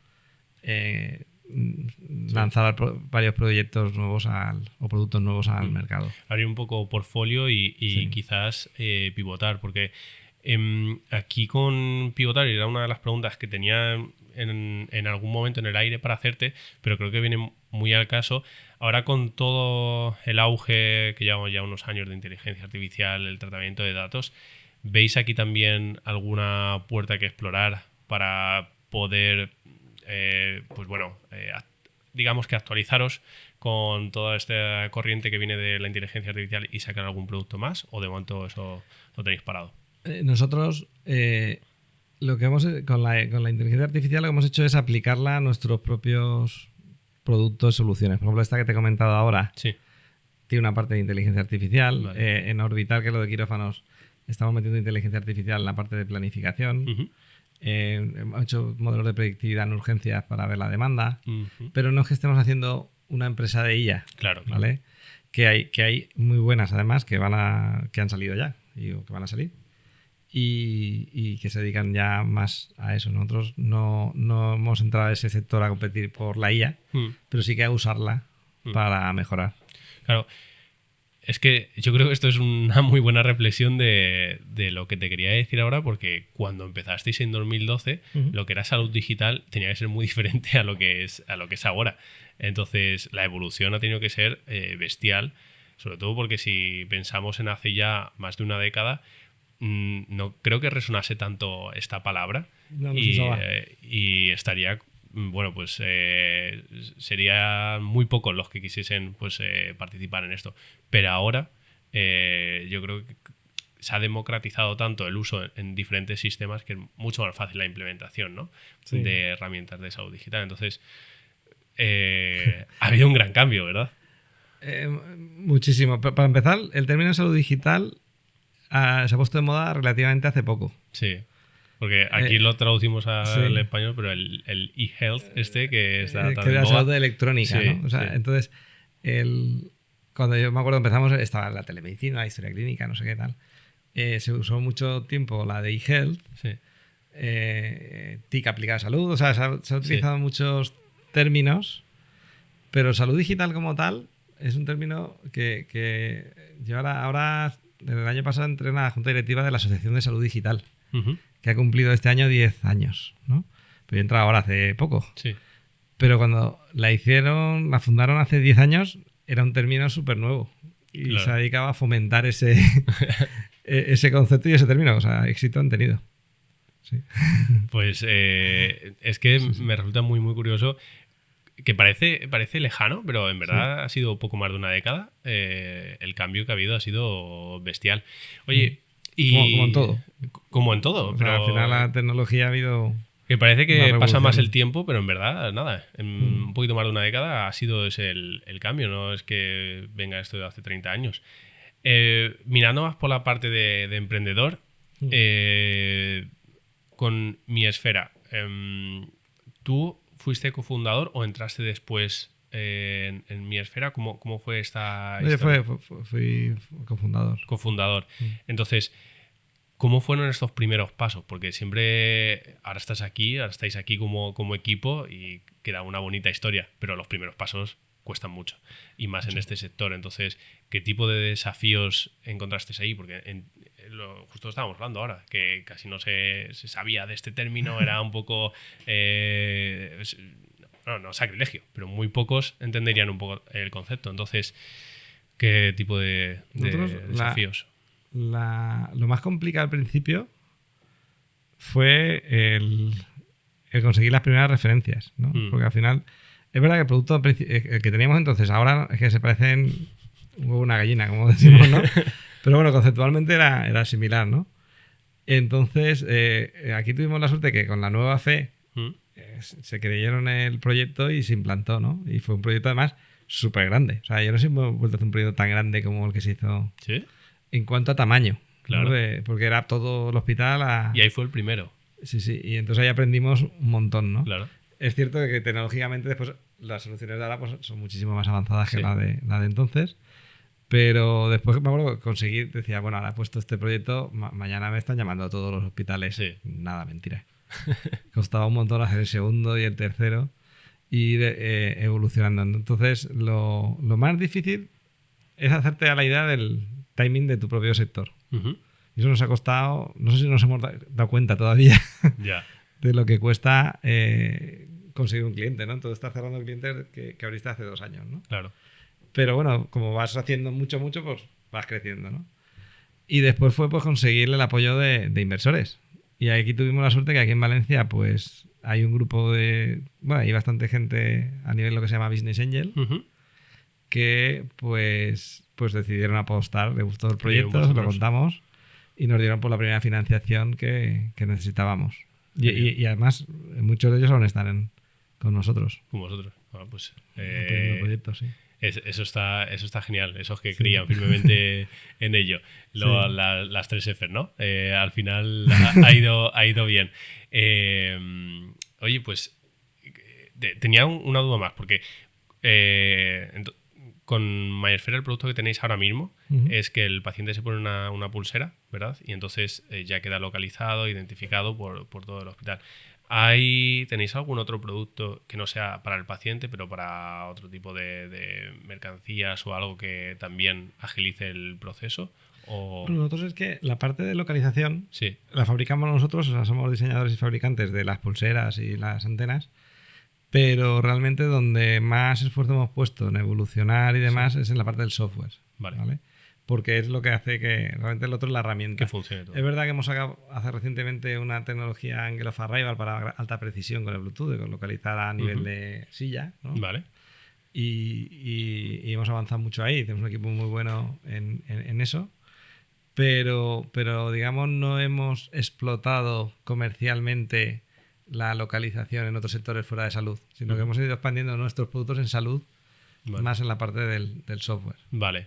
lanzar varios proyectos nuevos o productos nuevos al mercado. Abrir un poco portfolio y quizás pivotar, porque aquí con pivotar era una de las preguntas que tenía en algún momento en el aire para hacerte, pero creo que viene muy al caso. Ahora, con todo el auge que llevamos ya unos años de inteligencia artificial, el tratamiento de datos, ¿veis aquí también alguna puerta que explorar para poder, digamos que actualizaros con toda esta corriente que viene de la inteligencia artificial y sacar algún producto más? ¿O de momento eso lo tenéis parado? Nosotros lo que con la inteligencia artificial lo que hemos hecho es aplicarla a nuestros propios productos y soluciones. Por ejemplo, esta que te he comentado ahora tiene una parte de inteligencia artificial. Vale. En Orbital, que es lo de quirófanos, estamos metiendo inteligencia artificial en la parte de planificación. Hemos hecho modelos de predictividad en urgencias para ver la demanda, pero no es que estemos haciendo una empresa de IA. Claro. ¿Vale? Que hay muy buenas, además, que han salido ya y que van a salir. Y que se dedican ya más a eso. Nosotros no hemos entrado a ese sector a competir por la IA, pero sí que a usarla para mejorar. Claro, es que yo creo que esto es una muy buena reflexión de lo que te quería decir ahora, porque cuando empezasteis en 2012, lo que era salud digital tenía que ser muy diferente a lo que es ahora. Entonces, la evolución ha tenido que ser bestial, sobre todo porque si pensamos en hace ya más de una década, no creo que resonase tanto esta palabra y estaría, bueno, pues serían muy pocos los que quisiesen participar en esto. Pero ahora yo creo que se ha democratizado tanto el uso en diferentes sistemas que es mucho más fácil la implementación, ¿no? De herramientas de salud digital. Entonces ha habido un gran cambio, ¿verdad? Muchísimo. Para empezar, el término salud digital se ha puesto de moda relativamente hace poco. Sí, porque aquí lo traducimos al español, pero el e-health que está tan que era en boga. salud electrónica, ¿no? O sea, entonces, cuando yo me acuerdo empezamos, estaba la telemedicina, la historia clínica, no sé qué tal. Se usó mucho tiempo la de e-health, TIC aplicada a salud, o sea, se ha utilizado muchos términos, pero salud digital como tal es un término que yo ahora desde el año pasado entré en la junta directiva de la Asociación de Salud Digital, que ha cumplido este año 10 años, ¿no? Pero yo he entrado ahora hace poco. Sí. Pero cuando la fundaron hace 10 años, era un término súper nuevo. Y se dedicaba a fomentar ese concepto y ese término. O sea, éxito han tenido. Sí. Pues es que me resulta muy, muy curioso, que parece lejano, pero en verdad ha sido poco más de una década. El cambio que ha habido ha sido bestial. Oye, como en todo. Como en todo. O sea, al final la tecnología ha habido... Que parece que pasa más el tiempo, pero en verdad, nada. En un poquito más de una década ha sido ese el cambio. No es que venga esto de hace 30 años. Mirando más por la parte de emprendedor, con MySfera, ¿tú fuiste cofundador o entraste después en MySfera? ¿Cómo fue esta historia? Fui cofundador. Cofundador. Entonces, ¿cómo fueron estos primeros pasos? Porque siempre, ahora estáis aquí como equipo y queda una bonita historia, pero los primeros pasos cuestan mucho, y más en este sector. Entonces, ¿qué tipo de desafíos encontrasteis ahí? Porque justo estábamos hablando ahora, que casi no se sabía de este término, era un poco... bueno, no sacrilegio, pero muy pocos entenderían un poco el concepto. Entonces, ¿qué tipo de desafíos? Lo más complicado al principio fue el conseguir las primeras referencias, ¿no? Porque al final, es verdad que el producto el que teníamos entonces ahora es que se parecen un huevo a una gallina, como decimos, ¿no? Pero bueno, conceptualmente era similar, ¿no? Entonces, aquí tuvimos la suerte que con la nueva fe se creyeron el proyecto y se implantó, ¿no? Y fue un proyecto además súper grande. O sea, yo no sé si hemos vuelto a hacer un proyecto tan grande como el que se hizo. ¿Sí? En cuanto a tamaño. Claro. ¿No? Porque era todo el hospital. Y ahí fue el primero. Sí. Y entonces ahí aprendimos un montón, ¿no? Claro. Es cierto que tecnológicamente después las soluciones de ahora pues, son muchísimo más avanzadas que la de entonces. Pero después me acuerdo que conseguí, decía, bueno, ahora he puesto este proyecto, mañana me están llamando a todos los hospitales. Sí. Nada, mentira. Costaba un montón hacer el segundo y el tercero y ir evolucionando. Entonces, lo más difícil es hacerte a la idea del timing de tu propio sector. Y eso nos ha costado, no sé si nos hemos dado cuenta todavía de lo que cuesta conseguir un cliente, ¿no? Entonces estás cerrando clientes que abriste hace 2 años, ¿no? Claro. Pero bueno, como vas haciendo mucho, pues vas creciendo, ¿no? Y después fue pues conseguirle el apoyo de inversores. Y aquí tuvimos la suerte que aquí en Valencia pues hay un grupo de... Bueno, hay bastante gente a nivel lo que se llama Business Angel que pues decidieron apostar, le gustó el proyecto, se lo contamos y nos dieron por la primera financiación que necesitábamos. Y además muchos de ellos aún están con nosotros. Con vosotros. Bueno, pues, proyectos, sí. Eso está genial, esos que creían firmemente en ello. Las 3 F, ¿no? Al final ha ido bien. Oye, pues tenía una duda más, porque con MySphere el producto que tenéis ahora mismo es que el paciente se pone una pulsera, ¿verdad? Y entonces ya queda localizado, identificado por todo el hospital. ¿Tenéis algún otro producto que no sea para el paciente, pero para otro tipo de mercancías o algo que también agilice el proceso? Nosotros es que la parte de localización sí. la fabricamos nosotros, o sea, somos diseñadores y fabricantes de las pulseras y las antenas, pero realmente donde más esfuerzo hemos puesto en evolucionar y demás es en la parte del software. ¿Vale? Porque es lo que hace que realmente el otro es la herramienta. Que funcione todo. Es verdad que hemos sacado hace recientemente una tecnología Angle of Arrival para alta precisión con el Bluetooth, con localizar a nivel de silla, ¿no? Vale. Y hemos avanzado mucho ahí, tenemos un equipo muy bueno en eso, pero digamos no hemos explotado comercialmente la localización en otros sectores fuera de salud, sino que hemos ido expandiendo nuestros productos en salud. Vale. Más en la parte del software. Vale.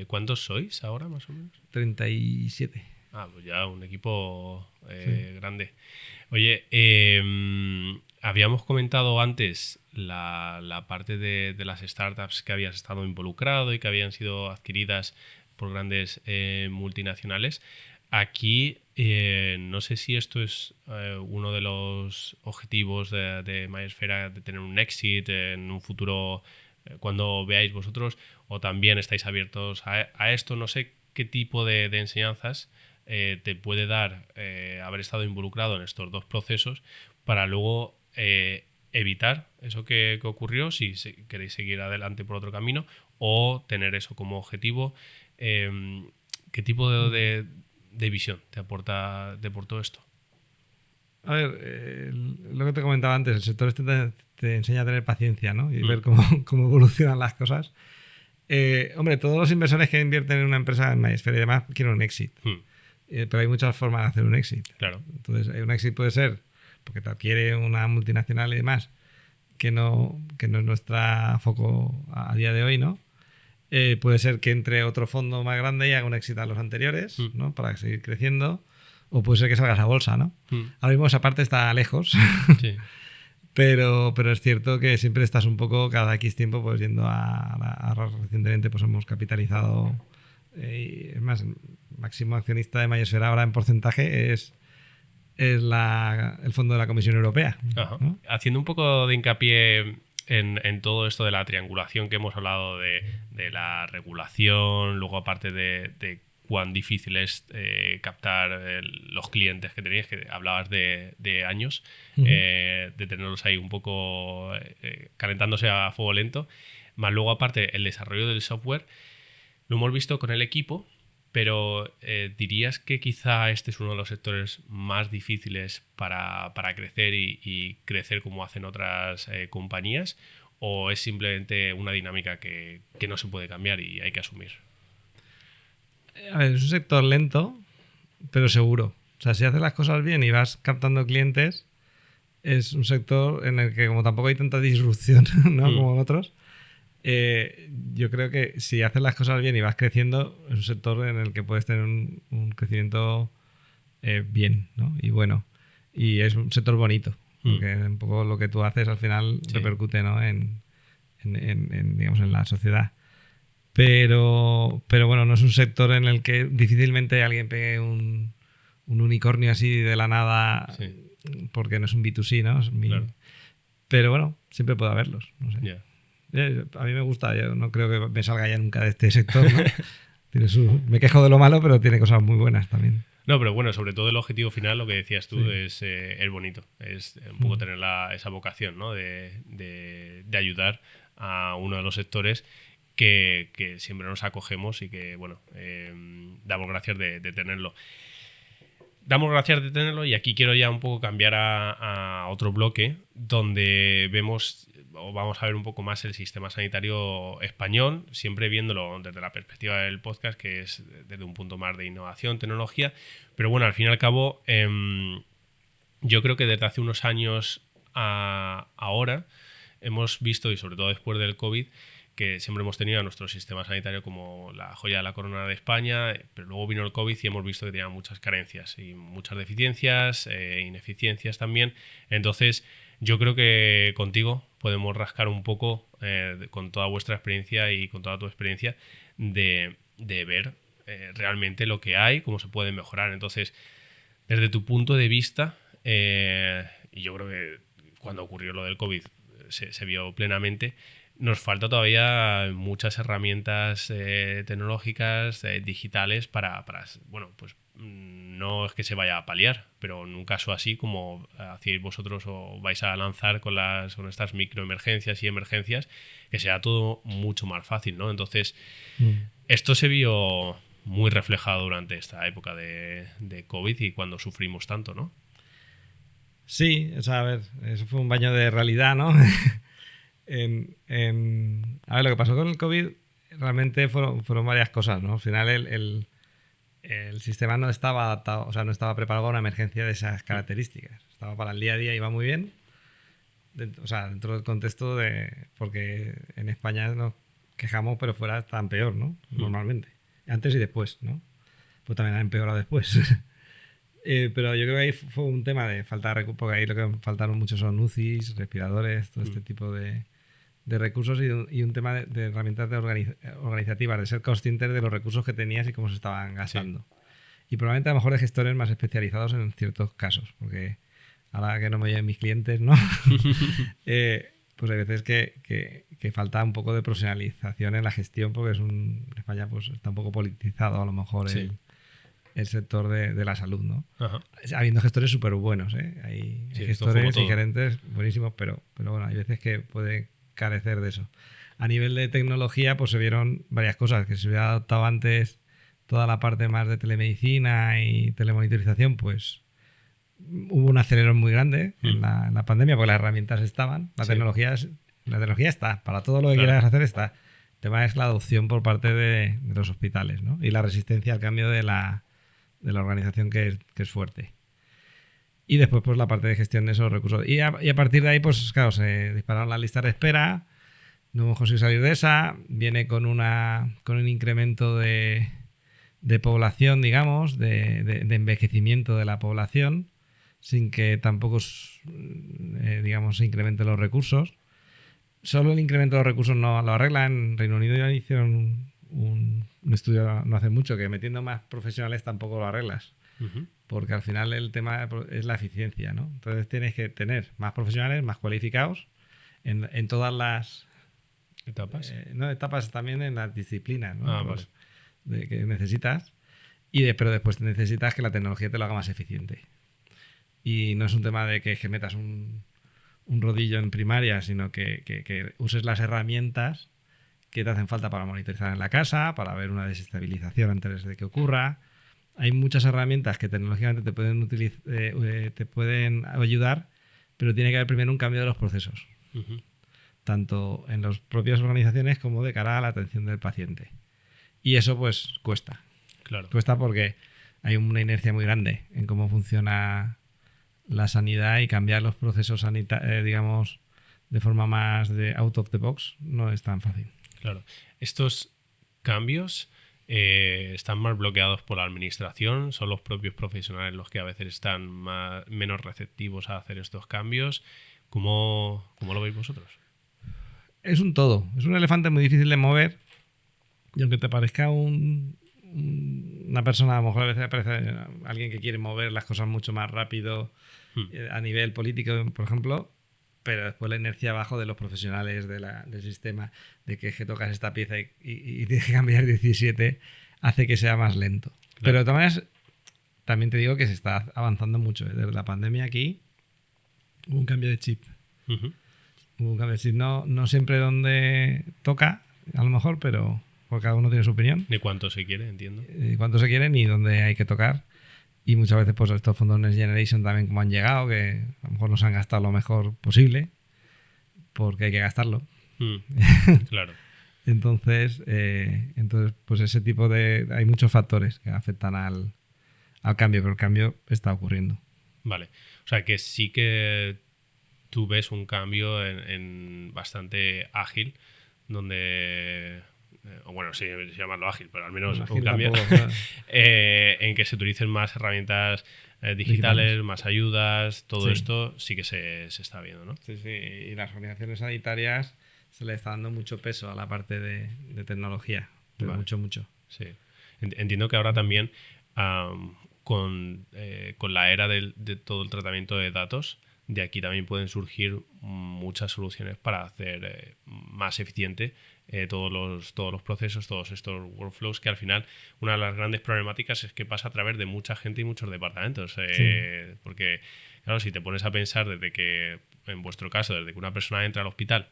¿Cuántos sois ahora, más o menos? 37. Pues ya un equipo grande. Oye, habíamos comentado antes la parte de las startups que habías estado involucrado y que habían sido adquiridas por grandes multinacionales. Aquí, no sé si esto es uno de los objetivos de MySphere, de tener un exit en un futuro... cuando veáis vosotros, o también estáis abiertos a esto. No sé qué tipo de enseñanzas te puede dar haber estado involucrado en estos 2 procesos para luego evitar eso que ocurrió, si queréis seguir adelante por otro camino o tener eso como objetivo. ¿Qué tipo de visión te aportó esto? A ver, lo que te comentaba antes, el sector te enseña a tener paciencia, ¿no? Y ver cómo evolucionan las cosas. Hombre, todos los inversores que invierten en una empresa en MySphere y demás quieren un exit. Pero hay muchas formas de hacer un exit. Claro. Entonces, un exit puede ser porque te adquiere una multinacional y demás, que no es nuestro foco a día de hoy, ¿no? Puede ser que entre otro fondo más grande y haga un exit a los anteriores, ¿no? Para seguir creciendo. O puede ser que salgas a bolsa, ¿no? Ahora mismo esa parte está lejos. Sí. Pero es cierto que siempre estás un poco cada X tiempo pues yendo recientemente pues hemos capitalizado es más, el máximo accionista de MySphere ahora en porcentaje es el fondo de la Comisión Europea. ¿No? Haciendo un poco de hincapié en todo esto de la triangulación que hemos hablado de la regulación, luego aparte de cuán difícil es captar los clientes que tenéis, que hablabas de años, de tenerlos ahí un poco calentándose a fuego lento. Más luego, aparte, el desarrollo del software, lo hemos visto con el equipo, pero ¿dirías que quizá este es uno de los sectores más difíciles para crecer y crecer como hacen otras compañías? ¿O es simplemente una dinámica que no se puede cambiar y hay que asumir? A ver, es un sector lento, pero seguro. O sea, si haces las cosas bien y vas captando clientes, es un sector en el que como tampoco hay tanta disrupción, ¿no? Como en otros, yo creo que si haces las cosas bien y vas creciendo, es un sector en el que puedes tener un crecimiento bien, ¿no? Y bueno. Y es un sector bonito, porque un poco lo que tú haces al final repercute, ¿no? Digamos, en la sociedad. Pero bueno, no es un sector en el que difícilmente alguien pegue un unicornio así de la nada, porque no es un B2C, ¿no? Claro. Pero bueno, siempre puede haberlos, no sé. Yeah. A mí me gusta, yo no creo que me salga ya nunca de este sector, ¿no? Me quejo de lo malo, pero tiene cosas muy buenas también. No, pero bueno, sobre todo el objetivo final, lo que decías tú, es bonito. Es un poco tener esa vocación, ¿no? De ayudar a uno de los sectores que siempre nos acogemos y que, bueno, damos gracias de tenerlo. Damos gracias de tenerlo y aquí quiero ya un poco cambiar a otro bloque donde vemos o vamos a ver un poco más el sistema sanitario español, siempre viéndolo desde la perspectiva del podcast, que es desde un punto más de innovación, tecnología, pero bueno, al fin y al cabo yo creo que desde hace unos años a ahora hemos visto, y sobre todo después del COVID, que siempre hemos tenido a nuestro sistema sanitario como la joya de la corona de España, pero luego vino el COVID y hemos visto que tenía muchas carencias y muchas deficiencias, ineficiencias también. Entonces, yo creo que contigo podemos rascar un poco, con toda vuestra experiencia y con toda tu experiencia, de ver realmente lo que hay, cómo se puede mejorar. Entonces, desde tu punto de vista, y yo creo que cuando ocurrió lo del COVID se vio plenamente, nos falta todavía muchas herramientas tecnológicas, digitales para, bueno, pues no es que se vaya a paliar, pero en un caso así como hacíais vosotros o vais a lanzar con estas microemergencias y emergencias, que sea todo mucho más fácil, ¿no? Entonces, esto se vio muy reflejado durante esta época de COVID y cuando sufrimos tanto, ¿no? Sí, o sea, a ver, eso fue un baño de realidad, ¿no? A ver, lo que pasó con el COVID realmente fueron varias cosas, ¿no? Al final el sistema no estaba adaptado, o sea, no estaba preparado para una emergencia de esas características. Estaba para el día a día, iba muy bien, o sea, dentro del contexto porque en España nos quejamos, pero fuera estaban peor, ¿no? Normalmente. Antes y después, ¿no? Pues también han empeorado después. Pero yo creo que ahí fue un tema de falta de recursos, porque ahí lo que faltaron mucho son UCIs, respiradores, todo este tipo de recursos y un tema de herramientas organizativas, de ser conscientes de los recursos que tenías y cómo se estaban gastando. Sí. Y probablemente a lo mejor de gestores más especializados en ciertos casos, porque ahora que no me oyen mis clientes, ¿no? Pues hay veces que falta un poco de profesionalización en la gestión, porque en España pues está un poco politizado a lo mejor el sector de la salud, ¿no? Ajá. Habiendo gestores súper buenos, ¿eh? Hay gestores y gerentes buenísimos, pero bueno, hay veces que puede carecer de eso. A nivel de tecnología, pues se vieron varias cosas, que se hubiera adoptado antes toda la parte más de telemedicina y telemonitorización, pues hubo un acelerón muy grande en la pandemia, porque las herramientas estaban, la tecnología está, para todo lo que quieras hacer está. El tema es la adopción por parte de los hospitales, ¿no? Y la resistencia al cambio de la organización que es fuerte. Y después, pues, la parte de gestión de esos recursos. Y a partir de ahí, pues, claro, se dispararon las listas de espera. No hemos conseguido salir de esa. Viene con un incremento de población, digamos, de envejecimiento de la población, sin que tampoco, digamos, se incrementen los recursos. Solo el incremento de los recursos no lo arregla. En Reino Unido ya hicieron un estudio no hace mucho que metiendo más profesionales tampoco lo arreglas. Porque al final el tema es la eficiencia, ¿no? Entonces tienes que tener más profesionales, más cualificados en todas las etapas. Etapas también en las disciplinas, ¿no? Vale. Que necesitas. Pero después necesitas que la tecnología te lo haga más eficiente. Y no es un tema de que metas un rodillo en primaria, sino que uses las herramientas que te hacen falta para monitorizar en la casa, para ver una desestabilización antes de que ocurra. Hay muchas herramientas que tecnológicamente te pueden ayudar, pero tiene que haber primero un cambio de los procesos, tanto en las propias organizaciones como de cara a la atención del paciente. Y eso pues cuesta. Claro. Cuesta porque hay una inercia muy grande en cómo funciona la sanidad, y cambiar los procesos digamos, de forma más de out of the box no es tan fácil. Claro. Estos cambios están más bloqueados por la administración, son los propios profesionales los que a veces están menos receptivos a hacer estos cambios. ¿Cómo lo veis vosotros? Es un todo. Es un elefante muy difícil de mover, y aunque te parezca una persona, a lo mejor a veces parece alguien que quiere mover las cosas mucho más rápido a nivel político, por ejemplo, pero después la inercia abajo de los profesionales del sistema, de que tocas esta pieza y tienes que cambiar 17, hace que sea más lento. Claro. Pero de todas maneras, también te digo que se está avanzando mucho. Desde la pandemia aquí hubo un cambio de chip. Hubo un cambio de chip, no siempre donde toca, a lo mejor, pero porque cada uno tiene su opinión. Ni cuánto se quiere, entiendo. Cuánto se quiere ni dónde hay que tocar. Y muchas veces pues estos fondos Next Generation también como han llegado, que a lo mejor no se han gastado lo mejor posible, porque hay que gastarlo. Claro. Entonces, pues ese tipo hay muchos factores que afectan al cambio, pero el cambio está ocurriendo. Vale. O sea que sí que tú ves un cambio en bastante ágil, donde... bueno, sí, llamarlo ágil, pero al menos un cambio en que se utilicen más herramientas digitales, más ayudas, todo esto sí que se está viendo, ¿no? Sí, y las organizaciones sanitarias se le está dando mucho peso a la parte de tecnología, pero mucho. Sí. Entiendo que ahora también con la era de todo el tratamiento de datos, de aquí también pueden surgir muchas soluciones para hacer más eficiente todos los procesos, todos estos workflows, que al final una de las grandes problemáticas es que pasa a través de mucha gente y muchos departamentos. Porque, claro, si te pones a pensar desde que, en vuestro caso, desde que una persona entra al hospital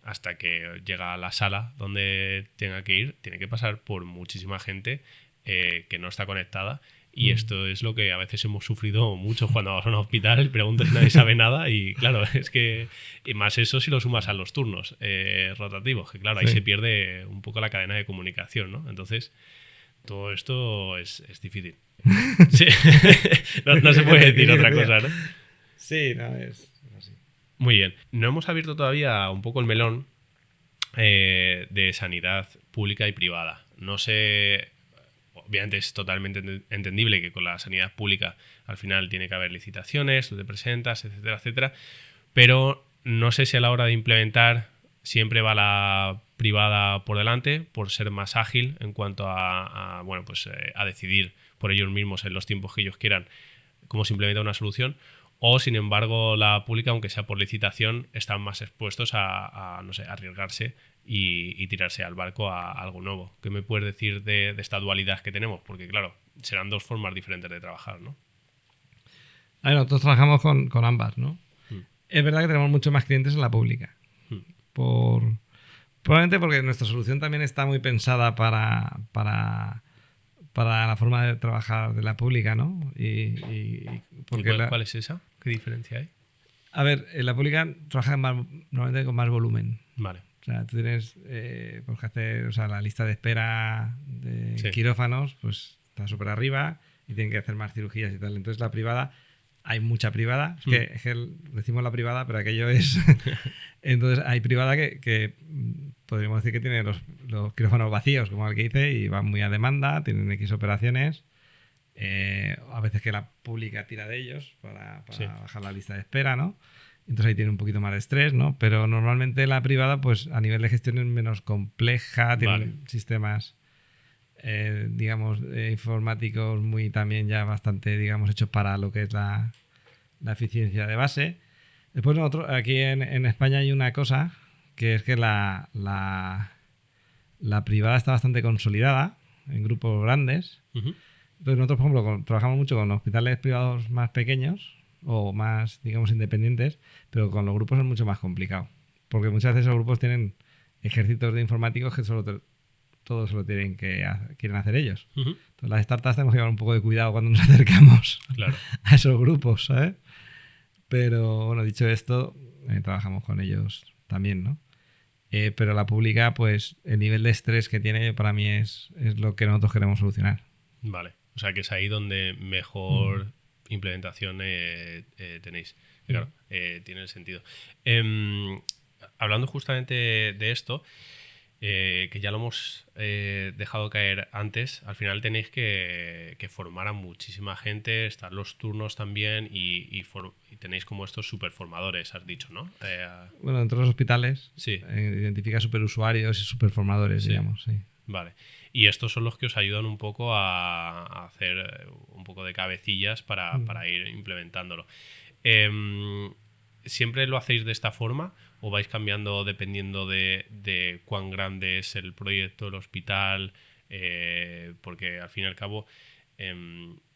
hasta que llega a la sala donde tenga que ir, tiene que pasar por muchísima gente que no está conectada. Y esto es lo que a veces hemos sufrido mucho cuando vas a un hospital, preguntas y nadie sabe nada. Y claro, es que y más eso si lo sumas a los turnos rotativos, que claro, ahí se pierde un poco la cadena de comunicación, ¿no? Entonces, todo esto es difícil. Sí. no se puede decir otra cosa, ¿no? Sí, no, es así. Muy bien. No hemos abierto todavía un poco el melón de sanidad pública y privada. No sé... Obviamente es totalmente entendible que con la sanidad pública al final tiene que haber licitaciones, tú te presentas, etcétera, etcétera, pero no sé si a la hora de implementar siempre va la privada por delante por ser más ágil en cuanto a decidir por ellos mismos en los tiempos que ellos quieran cómo se implementa una solución, o sin embargo la pública, aunque sea por licitación, están más expuestos a arriesgarse y tirarse al barco a algo nuevo. ¿Qué me puedes decir de esta dualidad que tenemos? Porque claro, serán dos formas diferentes de trabajar, ¿no? Nosotros trabajamos con ambas, ¿no? Es verdad que tenemos muchos más clientes en la pública. Probablemente porque nuestra solución también está muy pensada para la forma de trabajar de la pública, ¿no? Porque ¿Cuál es esa? ¿Qué diferencia hay? A ver, en la pública trabaja normalmente con más volumen. Vale. O sea, tú tienes pues que hacer, la lista de espera de quirófanos, pues está súper arriba y tienen que hacer más cirugías y tal. Entonces la privada, hay mucha privada. Es que decimos la privada, pero aquello es... Entonces hay privada que podríamos decir que tiene los quirófanos vacíos, como el que dice, y van muy a demanda, tienen X operaciones. A veces que la pública tira de ellos para bajar la lista de espera, ¿no? Entonces ahí tiene un poquito más de estrés, ¿no? Pero normalmente la privada, pues a nivel de gestión es menos compleja, tiene sistemas, informáticos muy también ya bastante, hechos para lo que es la eficiencia de base. Después nosotros, aquí en España hay una cosa, que es que la privada está bastante consolidada en grupos grandes. Entonces nosotros, por ejemplo, trabajamos mucho con hospitales privados más pequeños o más, digamos, independientes, pero con los grupos es mucho más complicado. Porque muchas veces esos grupos tienen ejércitos de informáticos que todo se lo quieren hacer ellos. Ujú. Entonces las startups tenemos que llevar un poco de cuidado cuando nos acercamos Claro. a esos grupos, ¿sabes? Pero bueno, dicho esto, trabajamos con ellos también, ¿no? Pero la pública, pues el nivel de estrés que tiene para mí es lo que nosotros queremos solucionar. Vale. O sea, que es ahí donde mejor implementación tenéis. Y claro, tiene sentido. Hablando justamente de esto, que ya lo hemos dejado caer antes, al final tenéis que formar a muchísima gente, están los turnos también y tenéis como estos superformadores, has dicho, ¿no? Bueno, dentro de los hospitales Sí. Identifica superusuarios y superformadores, Sí. digamos, sí. Vale. Y estos son los que os ayudan un poco a hacer un poco de cabecillas para ir implementándolo. ¿Siempre lo hacéis de esta forma o vais cambiando dependiendo de cuán grande es el proyecto, el hospital? Porque al fin y al cabo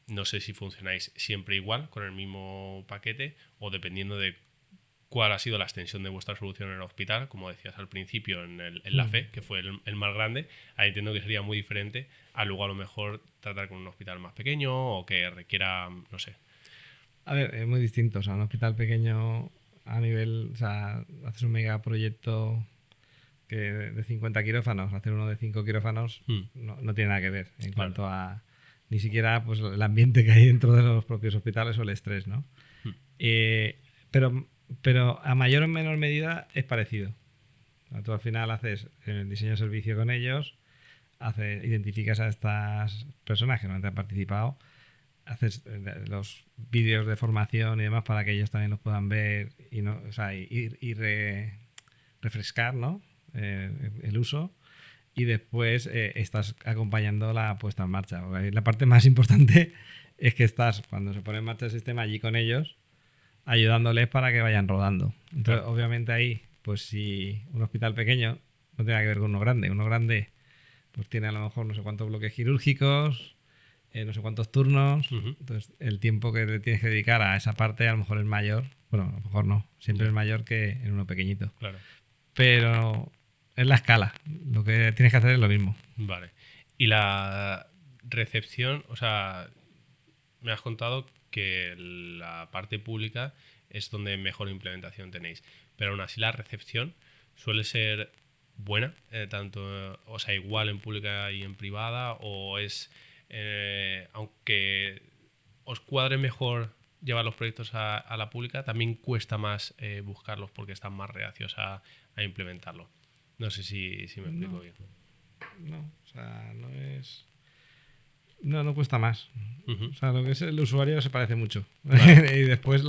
no sé si funcionáis siempre igual con el mismo paquete o dependiendo de cuál ha sido la extensión de vuestra solución en el hospital, como decías al principio en la FE, que fue el más grande. Ahí entiendo que sería muy diferente a luego a lo mejor tratar con un hospital más pequeño o que requiera, no sé. A ver, es muy distinto. O sea, un hospital pequeño a nivel, o sea, haces un megaproyecto que de 50 quirófanos, hacer uno de 5 quirófanos no tiene nada que ver en cuanto a ni siquiera pues el ambiente que hay dentro de los propios hospitales o el estrés, ¿no? Pero a mayor o menor medida es parecido. O sea, tú al final haces el diseño de servicio con ellos, identificas a estas personas que no han participado, haces los vídeos de formación y demás para que ellos también los puedan ver y no, o sea, refrescar, ¿no? El uso, y después estás acompañando la puesta en marcha. La parte más importante es que estás, cuando se pone en marcha el sistema, allí con ellos, ayudándoles para que vayan rodando. Entonces, Claro. obviamente ahí, pues si un hospital pequeño no tiene nada que ver con uno grande pues tiene a lo mejor no sé cuántos bloques quirúrgicos, no sé cuántos turnos. Entonces, el tiempo que le tienes que dedicar a esa parte a lo mejor es mayor. Bueno, a lo mejor no, siempre es mayor que en uno pequeñito. Claro. Pero es la escala. Lo que tienes que hacer es lo mismo. Vale. Y la recepción, o sea, me has contado que la parte pública es donde mejor implementación tenéis, pero aún así la recepción suele ser buena, tanto, o sea, igual en pública y en privada, o es, aunque os cuadre mejor llevar los proyectos a la pública, también cuesta más buscarlos porque están más reacios a implementarlo. No sé si me explico bien. No, o sea, no es... No cuesta más. Uh-huh. O sea, lo que es el usuario se parece mucho. Vale. Y después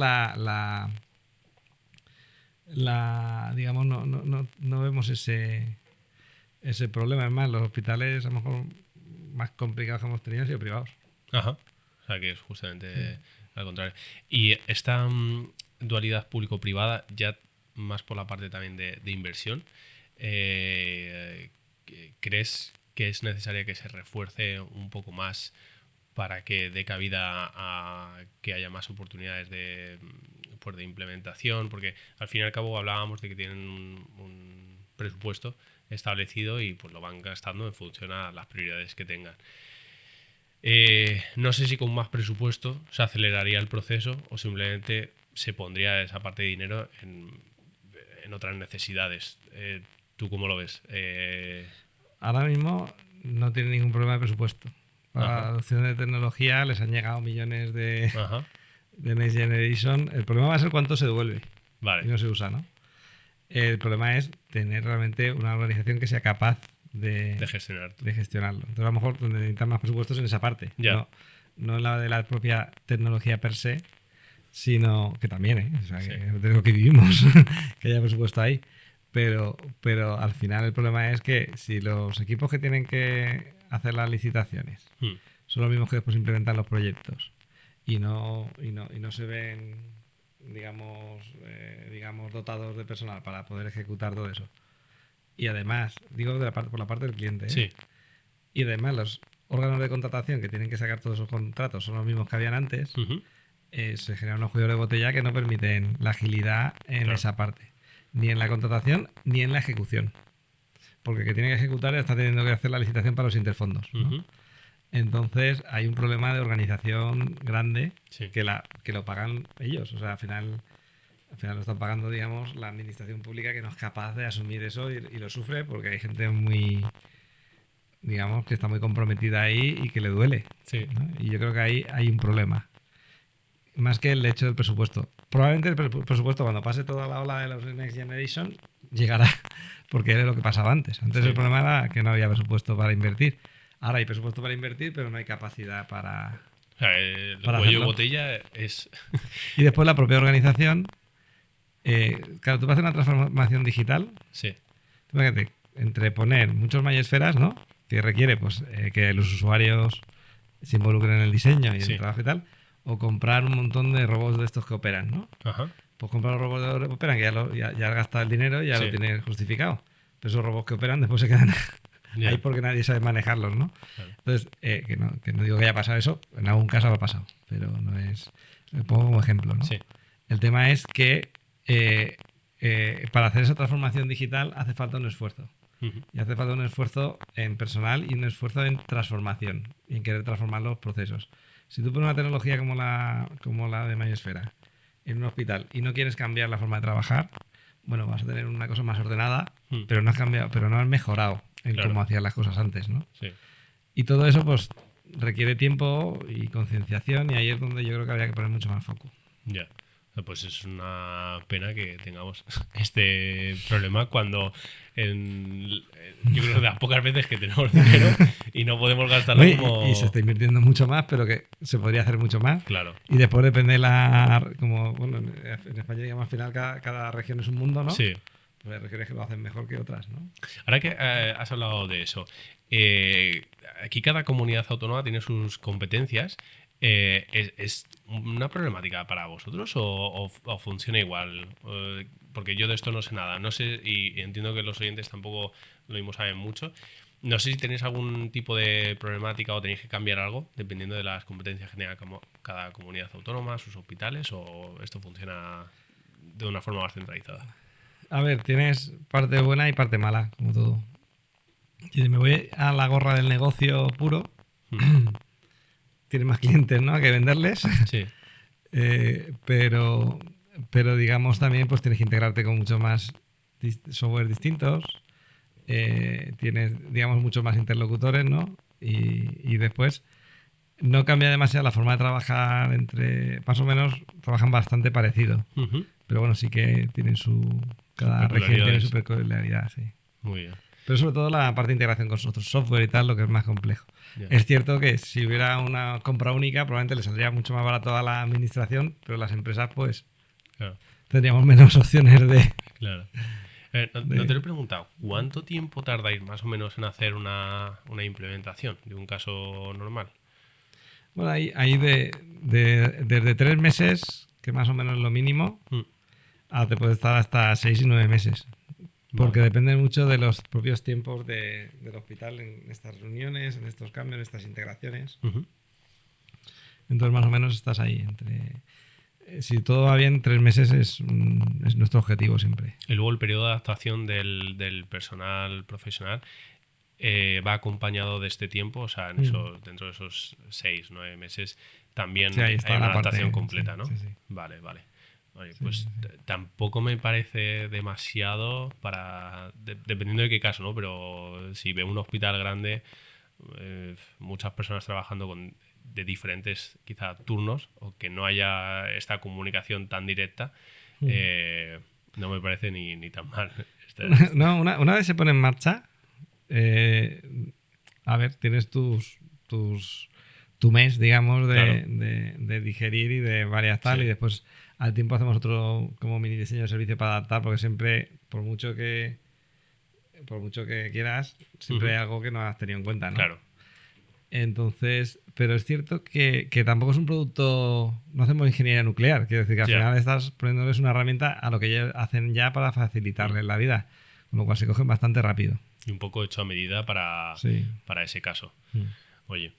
digamos, no vemos ese problema. Es más, los hospitales a lo mejor más complicados que hemos tenido han sido privados. Ajá. O sea, que es justamente al contrario. Y esta dualidad público-privada, ya más por la parte también de inversión, ¿crees que es necesaria que se refuerce un poco más para que dé cabida a que haya más oportunidades de implementación? Porque al fin y al cabo hablábamos de que tienen un presupuesto establecido y pues lo van gastando en función a las prioridades que tengan. No sé si con más presupuesto se aceleraría el proceso o simplemente se pondría esa parte de dinero en otras necesidades. ¿Tú cómo lo ves? Ahora mismo no tiene ningún problema de presupuesto. Para la adopción de tecnología les han llegado millones de Next Generation. El problema va a ser cuánto se devuelve y no se usa, ¿no? El problema es tener realmente una organización que sea capaz de gestionarlo. Entonces, a lo mejor donde necesitan más presupuestos en esa parte. No en la de la propia tecnología per se, sino que también, o sea, que de lo que vivimos, que haya presupuesto ahí. Pero al final el problema es que si los equipos que tienen que hacer las licitaciones son los mismos que después implementan los proyectos y no se ven, digamos, dotados de personal para poder ejecutar todo eso. Y además, digo por la parte del cliente, y además órganos de contratación que tienen que sacar todos esos contratos son los mismos que habían antes, se generan unos cuellos de botella que no permiten la agilidad en esa parte. Ni en la contratación, ni en la ejecución. Porque el que tiene que ejecutar está teniendo que hacer la licitación para los interfondos, ¿no? Entonces hay un problema de organización grande que lo pagan ellos. O sea, al final lo están pagando, digamos, la administración pública, que no es capaz de asumir eso y lo sufre porque hay gente muy, digamos, que está muy comprometida ahí y que le duele, ¿no? Y yo creo que ahí hay un problema. Más que el hecho del presupuesto. Probablemente el presupuesto, cuando pase toda la ola de los Next Generation, llegará, porque era lo que pasaba antes. Antes el problema era que no había presupuesto para invertir. Ahora hay presupuesto para invertir, pero no hay capacidad para... O sea, el cuello de botella es... Y después la propia organización... claro, tú vas a hacer una transformación digital. Sí. Fíjate, entre poner muchos MySferas, ¿no? Que requiere pues que los usuarios se involucren en el diseño y en el trabajo y tal, o comprar un montón de robots de estos que operan, ¿no? Ajá. Pues comprar los robots que operan, que ya has gastado el dinero y ya lo tienes justificado. Pero esos robots que operan después se quedan ahí porque nadie sabe manejarlos, ¿no? Claro. Entonces, que no digo que haya pasado eso, en algún caso ha pasado, pero no es... Lo pongo como ejemplo, ¿no? Sí. El tema es que para hacer esa transformación digital hace falta un esfuerzo. Y hace falta un esfuerzo en personal y un esfuerzo en transformación y en querer transformar los procesos. Si tú pones una tecnología como la de MySfera en un hospital y no quieres cambiar la forma de trabajar, bueno, vas a tener una cosa más ordenada, pero no has cambiado, pero no has mejorado en cómo hacías las cosas antes, ¿no? Sí. Y todo eso pues requiere tiempo y concienciación, y ahí es donde yo creo que habría que poner mucho más foco. Ya. Pues es una pena que tengamos este problema cuando yo creo que de las pocas veces que tenemos dinero y no podemos gastarlo. Y se está invirtiendo mucho más, pero que se podría hacer mucho más. Claro. Y después depende en España, digamos, al final cada región es un mundo, ¿no? Sí. Pues hay regiones que lo hacen mejor que otras, ¿no? Ahora que has hablado de eso, aquí cada comunidad autónoma tiene sus competencias. ¿Es una problemática para vosotros o funciona igual? Porque yo de esto no sé nada. No sé, y entiendo que los oyentes tampoco lo mismo saben mucho. No sé si tenéis algún tipo de problemática o tenéis que cambiar algo dependiendo de las competencias que tenga cada comunidad autónoma, sus hospitales, o esto funciona de una forma más centralizada. A ver, tienes parte buena y parte mala, como todo. Si me voy a la gorra del negocio puro, tienes más clientes, ¿no?, que venderles. Sí. Pero digamos también pues tienes que integrarte con muchos más software distintos. Tienes, digamos, muchos más interlocutores, ¿no? Y después no cambia demasiado la forma de trabajar más o menos trabajan bastante parecido. Pero bueno, sí que tienen cada región tiene su peculiaridad, sí. Muy bien. Pero sobre todo la parte de integración con otros software y tal, lo que es más complejo. Yeah. Es cierto que si hubiera una compra única, probablemente le saldría mucho más barato a la administración, pero las empresas, pues, tendríamos menos opciones de... Claro. No te lo he preguntado. ¿Cuánto tiempo tardáis más o menos en hacer una implementación de un caso normal? Bueno, ahí desde 3 meses, que más o menos es lo mínimo, te puede estar hasta 6 y 9 meses. Porque depende mucho de los propios tiempos del hospital en estas reuniones, en estos cambios, en estas integraciones. Entonces, más o menos estás ahí. Si todo va bien, 3 meses es nuestro objetivo siempre. Y luego el periodo de adaptación del personal profesional va acompañado de este tiempo, o sea, dentro de esos 6, 9 meses también hay una adaptación completa, ¿no? Sí. Vale. Oye, pues tampoco me parece demasiado dependiendo de qué caso, ¿no? Pero si veo un hospital grande, muchas personas trabajando de diferentes quizá turnos, o que no haya esta comunicación tan directa, no me parece ni tan mal. No, una vez se pone en marcha, a ver, tienes tu mes, digamos, de digerir y de varias tal, y después al tiempo hacemos otro como mini diseño de servicio para adaptar, porque siempre, por mucho que quieras, siempre hay algo que no has tenido en cuenta, ¿no? Claro. Entonces, pero es cierto que tampoco es un producto, no hacemos ingeniería nuclear, quiero decir que al final estás poniéndoles una herramienta a lo que ellos hacen ya para facilitarles la vida, con lo cual se cogen bastante rápido. Y un poco hecho a medida para ese caso. Oye,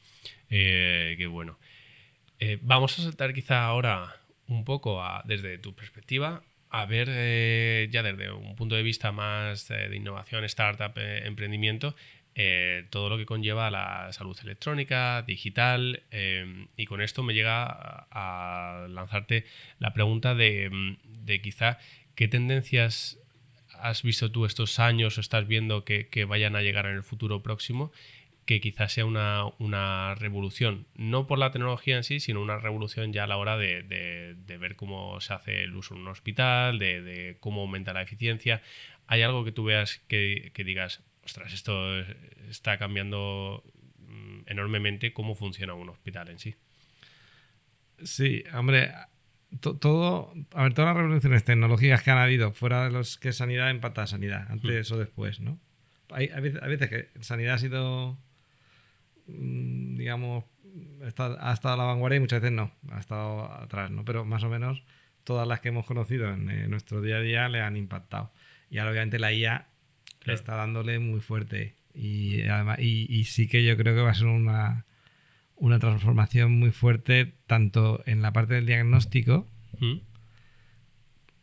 qué bueno. Vamos a saltar quizá ahora un poco desde tu perspectiva a ver ya desde un punto de vista más de innovación, startup, emprendimiento, todo lo que conlleva la salud electrónica, digital, y con esto me llega a lanzarte la pregunta de quizá qué tendencias has visto tú estos años o estás viendo que vayan a llegar en el futuro próximo, que quizás sea una revolución, no por la tecnología en sí, sino una revolución ya a la hora de ver cómo se hace el uso en un hospital, de cómo aumenta la eficiencia. ¿Hay algo que tú veas que digas, ostras, esto está cambiando enormemente cómo funciona un hospital en sí? Sí, hombre, a ver, todas las revoluciones tecnológicas que han habido, fuera de los que sanidad empata a sanidad, antes o después, ¿no? Hay veces que sanidad ha sido, digamos, ha estado a la vanguardia y muchas veces no, ha estado atrás, ¿no? Pero más o menos todas las que hemos conocido en nuestro día a día le han impactado. Y ahora obviamente la IA Claro. está dándole muy fuerte. Y además, y sí que yo creo que va a ser una transformación muy fuerte tanto en la parte del diagnóstico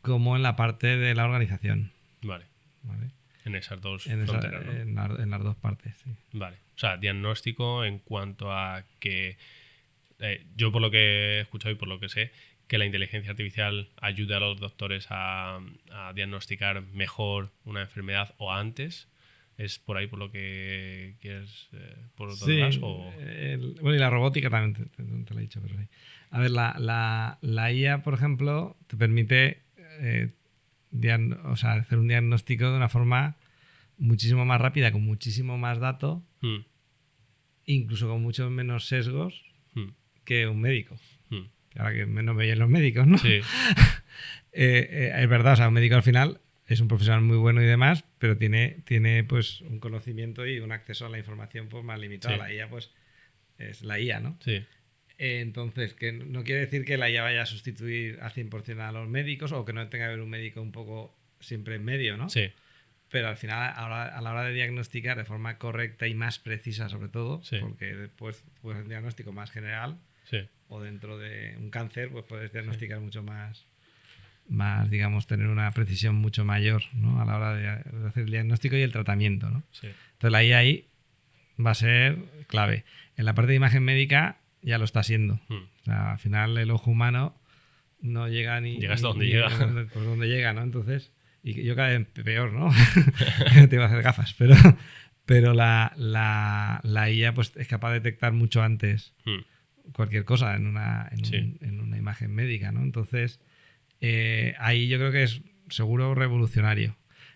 como en la parte de la organización. Vale. ¿Vale? En esas dos En, fronteras, ¿no? en las dos partes, sí. Vale. O sea, diagnóstico en cuanto a que yo por lo que he escuchado y por lo que sé, que la inteligencia artificial ayuda a los doctores a diagnosticar mejor una enfermedad o antes. ¿Es por ahí por lo que quieres, por otro Sí, lado? O... bueno, y la robótica también te lo he dicho, pero sí. A ver, la IA, por ejemplo, te permite hacer un diagnóstico de una forma muchísimo más rápida, con muchísimo más datos, incluso con muchos menos sesgos que un médico. Ahora que menos veían los médicos, ¿no? Sí. Es verdad, o sea, un médico al final es un profesional muy bueno y demás, pero tiene pues un conocimiento y un acceso a la información pues más limitado. Sí. La IA pues es la IA, ¿no? Sí. Entonces, que no quiere decir que la IA vaya a sustituir al 100% a los médicos o que no tenga que haber un médico un poco siempre en medio, ¿no? Sí. Pero al final, a la hora de diagnosticar de forma correcta y más precisa sobre todo, sí. Porque después puedes hacer un diagnóstico más general, sí. O dentro de un cáncer pues puedes diagnosticar mucho más, digamos, tener una precisión mucho mayor, ¿no? A la hora de hacer el diagnóstico y el tratamiento, ¿no? Sí. Entonces la IA ahí va a ser clave. En la parte de imagen médica ya lo está haciendo. O sea, al final el ojo humano no llega ni... Llegas donde llega. Pues donde llega, ¿no? Entonces, y yo cada vez peor, ¿no? Te iba a hacer gafas, pero la IA pues es capaz de detectar mucho antes cualquier cosa en una imagen médica, ¿no? Entonces, ahí yo creo que es seguro revolucionario.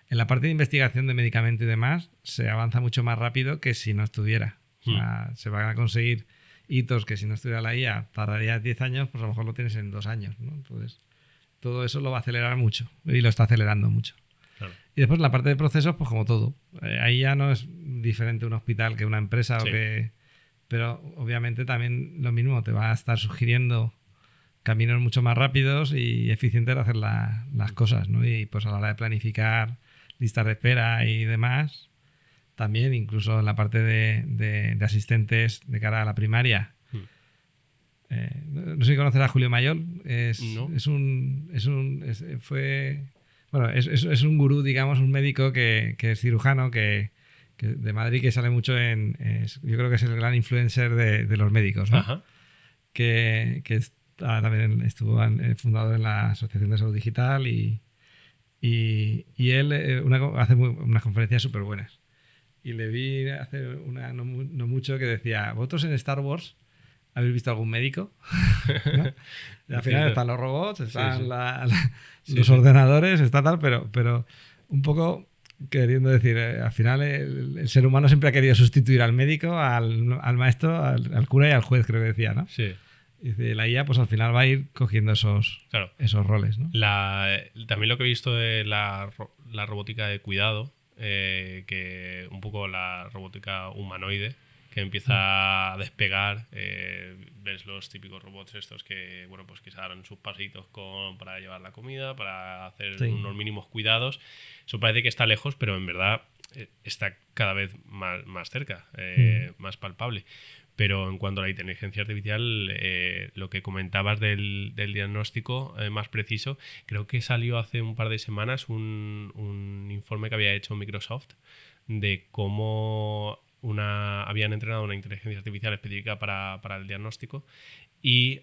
En la parte de investigación de medicamento y demás se avanza mucho más rápido que si no estuviera. O sea, se van a conseguir hitos que si no estuviera la IA tardaría 10 años, pues a lo mejor lo tienes en 2 años, ¿no? Entonces, todo eso lo va a acelerar mucho y lo está acelerando mucho. Claro. Y después en la parte de procesos, pues como todo. Ahí ya no es diferente un hospital que una empresa, sí. Pero obviamente también lo mismo, te va a estar sugiriendo caminos mucho más rápidos y eficientes de hacer las cosas, ¿no? Y pues a la hora de planificar listas de espera y demás, también incluso en la parte de asistentes de cara a la primaria. No sé si conocer a Julio Mayol. No. Es un gurú, digamos, un médico que es cirujano, que de Madrid, que sale mucho yo creo que es el gran influencer de los médicos, ¿no? Ajá. Que también estuvo fundado en la Asociación de Salud Digital y él hace unas conferencias súper buenas. Y le vi hace no mucho que decía, ¿vosotros en Star Wars habéis visto algún médico? ¿No? Y al final están los robots, están los ordenadores, está tal, pero un poco queriendo decir, al final el ser humano siempre ha querido sustituir al médico, al maestro, al cura y al juez, creo que decía, ¿no? Sí. Y la IA pues al final va a ir cogiendo esos roles, ¿no? También lo que he visto de la robótica de cuidado, que un poco la robótica humanoide, que empieza a despegar, ves los típicos robots estos que, bueno, pues que se dan sus pasitos para llevar la comida, para hacer unos mínimos cuidados. Eso parece que está lejos, pero en verdad está cada vez más cerca, más palpable. Pero en cuanto a la inteligencia artificial, lo que comentabas del diagnóstico más preciso, creo que salió hace un par de semanas un informe que había hecho Microsoft de cómo habían entrenado una inteligencia artificial específica para el diagnóstico y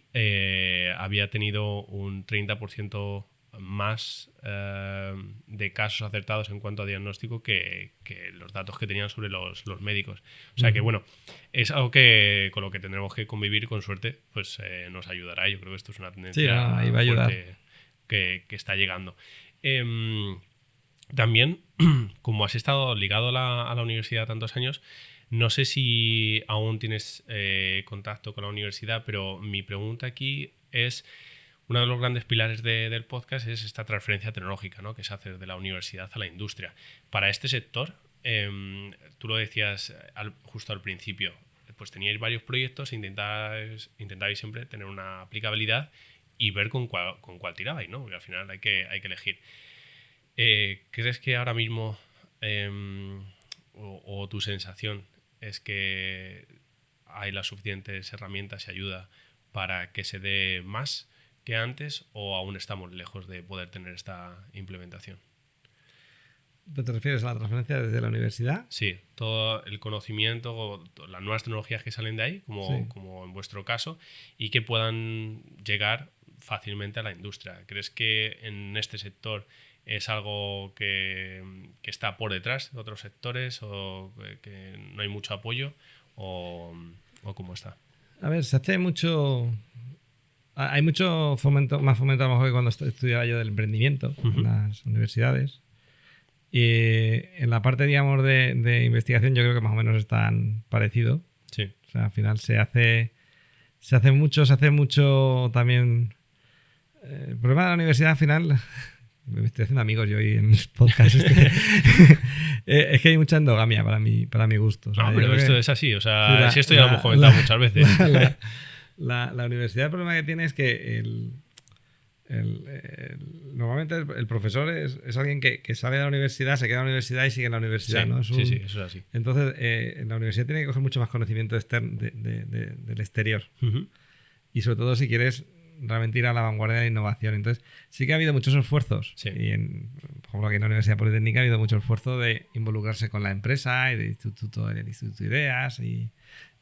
había tenido un 30% más de casos acertados en cuanto a diagnóstico que los datos que tenían sobre los médicos. O sea que bueno, es algo que con lo que tendremos que convivir, con suerte, pues nos ayudará. Yo creo que esto es una tendencia ahí va a ayudar. fuerte que está llegando. También, como has estado ligado a la universidad tantos años, no sé si aún tienes contacto con la universidad, pero mi pregunta aquí es: uno de los grandes pilares del podcast es esta transferencia tecnológica, ¿no?, que se hace de la universidad a la industria. Para este sector, tú lo decías justo al principio, pues teníais varios proyectos e intentabais siempre tener una aplicabilidad y ver con cuál tirabais, ¿no? Porque al final hay que elegir. ¿Crees que ahora mismo, o tu sensación es que hay las suficientes herramientas y ayuda para que se dé más que antes, o aún estamos lejos de poder tener esta implementación? ¿Te refieres a la transferencia desde la universidad? Sí, todo el conocimiento, las nuevas tecnologías que salen de ahí, como en vuestro caso, y que puedan llegar fácilmente a la industria. ¿Crees que en este sector es algo que está por detrás de otros sectores, o que no hay mucho apoyo, o cómo está? A ver, se hace mucho... Hay mucho fomento, más fomento a lo mejor que cuando estudiaba yo del emprendimiento en las universidades. Y en la parte, digamos, de investigación, yo creo que más o menos están parecidos. Sí. O sea, al final se hace mucho también. El problema de la universidad, al final, me estoy haciendo amigos yo hoy en el podcast es que hay mucha endogamia para mi gusto. O sea, no, pero esto es así. O sea, si esto ya lo hemos comentado muchas veces. La universidad, el problema que tiene es que normalmente el profesor es alguien que sale de la universidad, se queda en la universidad y sigue en la universidad, sí, ¿no? Sí, eso es así. Entonces, en la universidad tiene que coger mucho más conocimiento del exterior. Y sobre todo si quieres realmente ir a la vanguardia de la innovación. Entonces, sí que ha habido muchos esfuerzos. Sí. Y por ejemplo, aquí en la Universidad Politécnica ha habido mucho esfuerzo de involucrarse con la empresa y del Instituto Ideas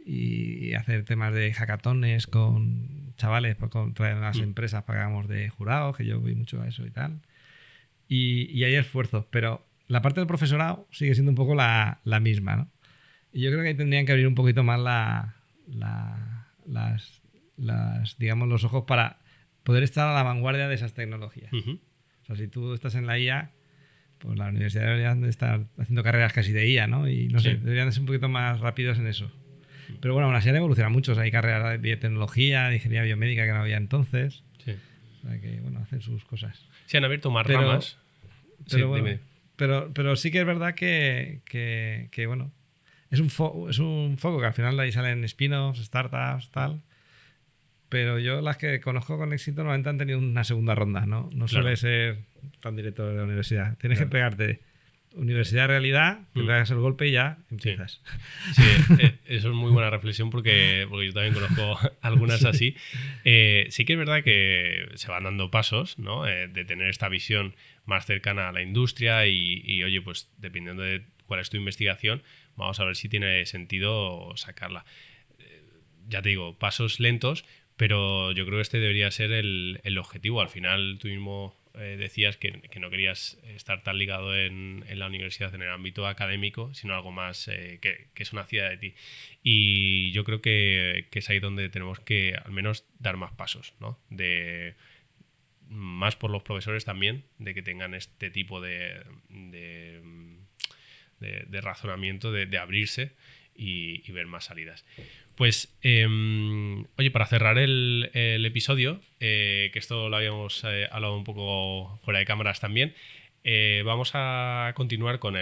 y hacer temas de hackatones con chavales, traer a las empresas para que hagamos de jurados, que yo voy mucho a eso y tal. Y hay esfuerzos, pero la parte del profesorado sigue siendo un poco la misma, ¿no? Y yo creo que ahí tendrían que abrir un poquito más digamos, los ojos para poder estar a la vanguardia de esas tecnologías. O sea, si tú estás en la IA, pues la universidad deberían de estar haciendo carreras casi de IA, ¿no? Y no sé, deberían de ser un poquito más rápidos en eso. Pero bueno, aún así han evolucionado mucho. O sea, hay carreras de biotecnología, de ingeniería biomédica que no había entonces. Sí. O sea, que bueno, hacen sus cosas. Sí, han abierto más ramas. Pero, bueno, pero sí que es verdad que bueno, es un foco que al final de ahí salen spin-offs, startups, tal. Pero yo las que conozco con éxito normalmente han tenido una segunda ronda, ¿no? No suele ser tan directo de la universidad. Tienes que pegarte universidad realidad, te pegas el golpe y ya empiezas. Sí, eso es muy buena reflexión porque yo también conozco algunas así. Sí que es verdad que se van dando pasos, ¿no? De tener esta visión más cercana a la industria y oye, pues dependiendo de cuál es tu investigación, vamos a ver si tiene sentido sacarla. Ya te digo, pasos lentos, pero yo creo que este debería ser el objetivo. Al final tú mismo decías que no querías estar tan ligado en la universidad, en el ámbito académico, sino algo más que es una ciudad de ti. Y yo creo que es ahí donde tenemos que al menos dar más pasos, ¿no? Más por los profesores también, de que tengan este tipo de razonamiento, de abrirse y ver más salidas. Pues, oye, para cerrar el episodio, que esto lo habíamos hablado un poco fuera de cámaras también, vamos a continuar con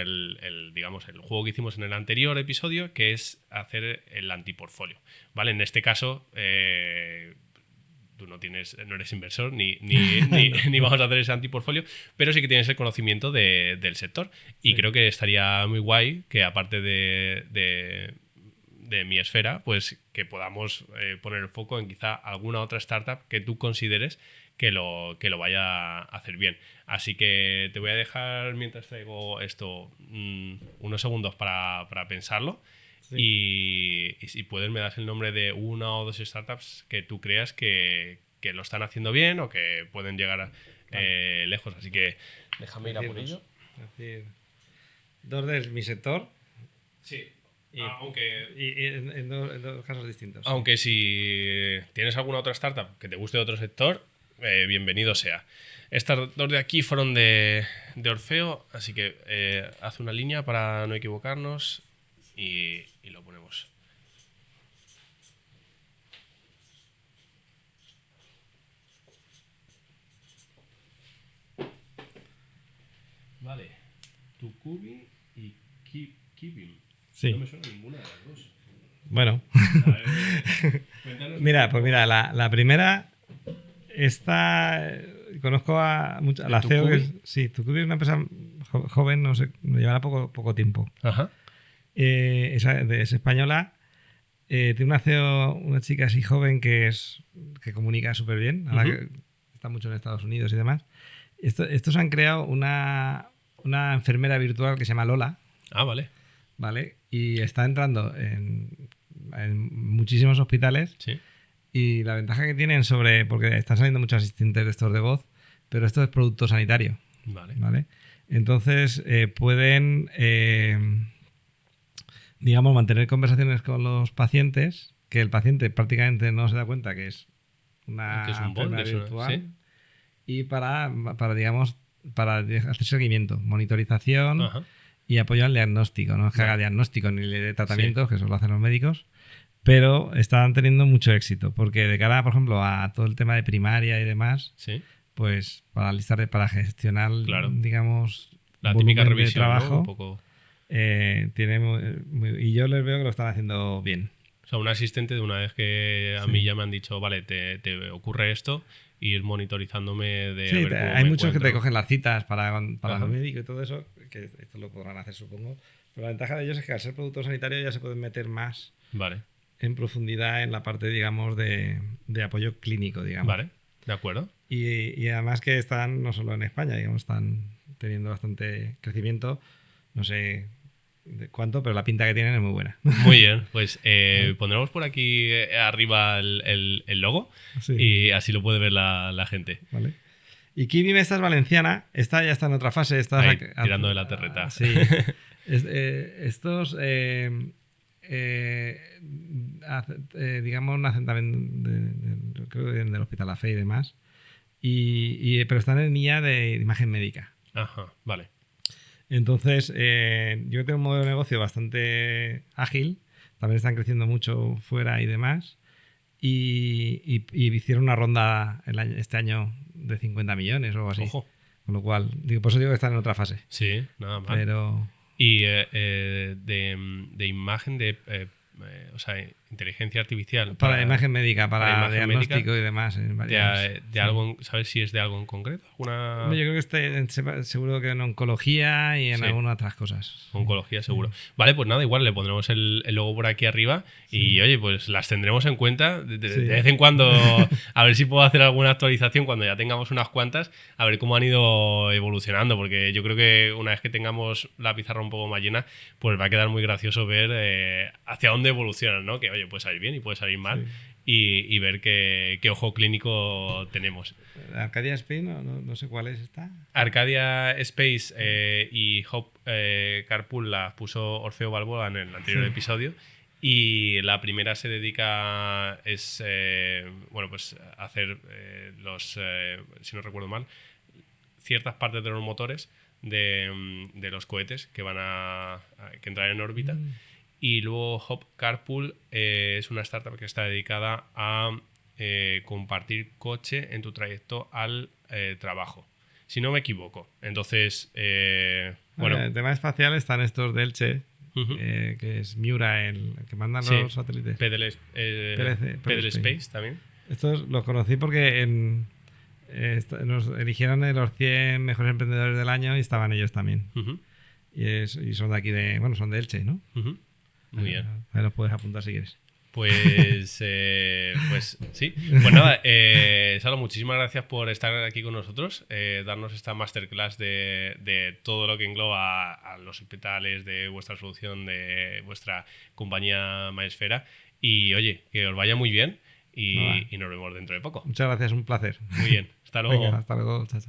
digamos, el juego que hicimos en el anterior episodio, que es hacer el antiportfolio, ¿vale? En este caso, tú no eres inversor ni vamos a hacer ese antiportfolio, pero sí que tienes el conocimiento del sector. Y creo que estaría muy guay que aparte de mi esfera, pues que podamos poner el foco en quizá alguna otra startup que tú consideres que lo vaya a hacer bien. Así que te voy a dejar, mientras traigo esto, unos segundos para pensarlo. Sí. Y si puedes me das el nombre de una o dos startups que tú creas que lo están haciendo bien o que pueden llegar lejos. Así que déjame ir a por ello. Es decir, dos de mi sector. Sí. Y en dos casos distintos. Aunque si tienes alguna otra startup que te guste de otro sector, bienvenido sea. Estas dos de aquí fueron de Orfeo, así que haz una línea para no equivocarnos y lo ponemos. Vale. Tucubi y Kibim. Sí. No me suena ninguna de las dos. Bueno. Mira, pues mira, la primera esta conozco a la CEO. Sí, Tucubi es una empresa joven, no sé, me llevará poco tiempo. Ajá. Es española. Tiene una CEO, una chica así joven que comunica súper bien, ahora que está mucho en Estados Unidos y demás. Estos han creado una enfermera virtual que se llama Lola. Ah, vale. Vale, y está entrando en muchísimos hospitales. Sí. Y la ventaja que tienen porque están saliendo muchos asistentes de estos de voz, pero esto es producto sanitario. Vale. Entonces pueden, digamos, mantener conversaciones con los pacientes, que el paciente prácticamente no se da cuenta que es una enfermedad virtual. ¿Sí? Y para hacer seguimiento, monitorización. Ajá. Y apoyo al diagnóstico. No es que haga diagnóstico ni le dé tratamientos, que eso lo hacen los médicos. Pero están teniendo mucho éxito, porque de cara, por ejemplo, a todo el tema de primaria y demás, sí, pues para gestionar, digamos, la típica revisión de trabajo, ¿no? Un poco. Y yo les veo que lo están haciendo bien. O sea, un asistente, de una vez que a mí ya me han dicho, vale, te ocurre esto, ir monitorizándome de sí, a ver cómo hay me muchos encuentro. Que te cogen las citas para el médico y todo eso, que esto lo podrán hacer, supongo. Pero la ventaja de ellos es que al ser producto sanitario ya se pueden meter más. Vale. En profundidad en la parte, digamos, de apoyo clínico, digamos. Vale, de acuerdo. Y además que están no solo en España, digamos, están teniendo bastante crecimiento. No sé de cuánto, pero la pinta que tienen es muy buena. Muy bien, pues pondremos por aquí arriba el logo, sí, y así lo puede ver la gente. Vale. Y Kibim, esta es valenciana, esta ya está en otra fase. Ahí, tirando de la terreta. Sí. Estos... digamos, nacen también creo que del Hospital La Fe y demás, pero están en línea de imagen médica. Ajá, vale. Entonces, yo creo que tengo un modelo de negocio bastante ágil, también están creciendo mucho fuera y demás, y hicieron una ronda este año de 50 millones o algo así. Ojo. Con lo cual, por eso digo que están en otra fase. Sí, nada mal. Pero... Y de imagen o sea, inteligencia artificial. Para imagen médica, para diagnóstico médica, y demás. Sí. Algo, ¿sabes si es de algo en concreto? Yo creo que seguro que en oncología y en algunas otras cosas. Oncología, seguro. Sí. Vale, pues nada, igual le pondremos el logo por aquí arriba y oye, pues las tendremos en cuenta de vez en cuando, a ver si puedo hacer alguna actualización cuando ya tengamos unas cuantas, a ver cómo han ido evolucionando, porque yo creo que una vez que tengamos la pizarra un poco más llena, pues va a quedar muy gracioso ver hacia dónde evolucionan, ¿no? Que oye, puede salir bien y puede salir mal, y ver qué ojo clínico tenemos. Arcadia Space, no sé cuál es esta. Arcadia Space y Hop Carpool la puso Orfeo Balboa en el anterior episodio, y la primera se dedica pues a hacer si no recuerdo mal, ciertas partes de los motores de los cohetes que van que entran en órbita. Y luego Hop Carpool es una startup que está dedicada a compartir coche en tu trayecto al trabajo, si no me equivoco. Entonces, bueno, el tema espacial están estos de Elche, que es Miura, el que mandan los satélites. PDL Space también. Estos los conocí porque nos eligieron en los 100 mejores emprendedores del año y estaban ellos también. Y son de aquí, son de Elche, ¿no? Muy bien. Ahí los puedes apuntar si quieres. Pues sí. Pues nada, Salo, muchísimas gracias por estar aquí con nosotros, darnos esta masterclass de todo lo que engloba a los hospitales, de vuestra solución, de vuestra compañía Maesfera. Y oye, que os vaya muy bien y nos vemos dentro de poco. Muchas gracias, un placer. Muy bien, hasta luego. Venga, hasta luego, chao.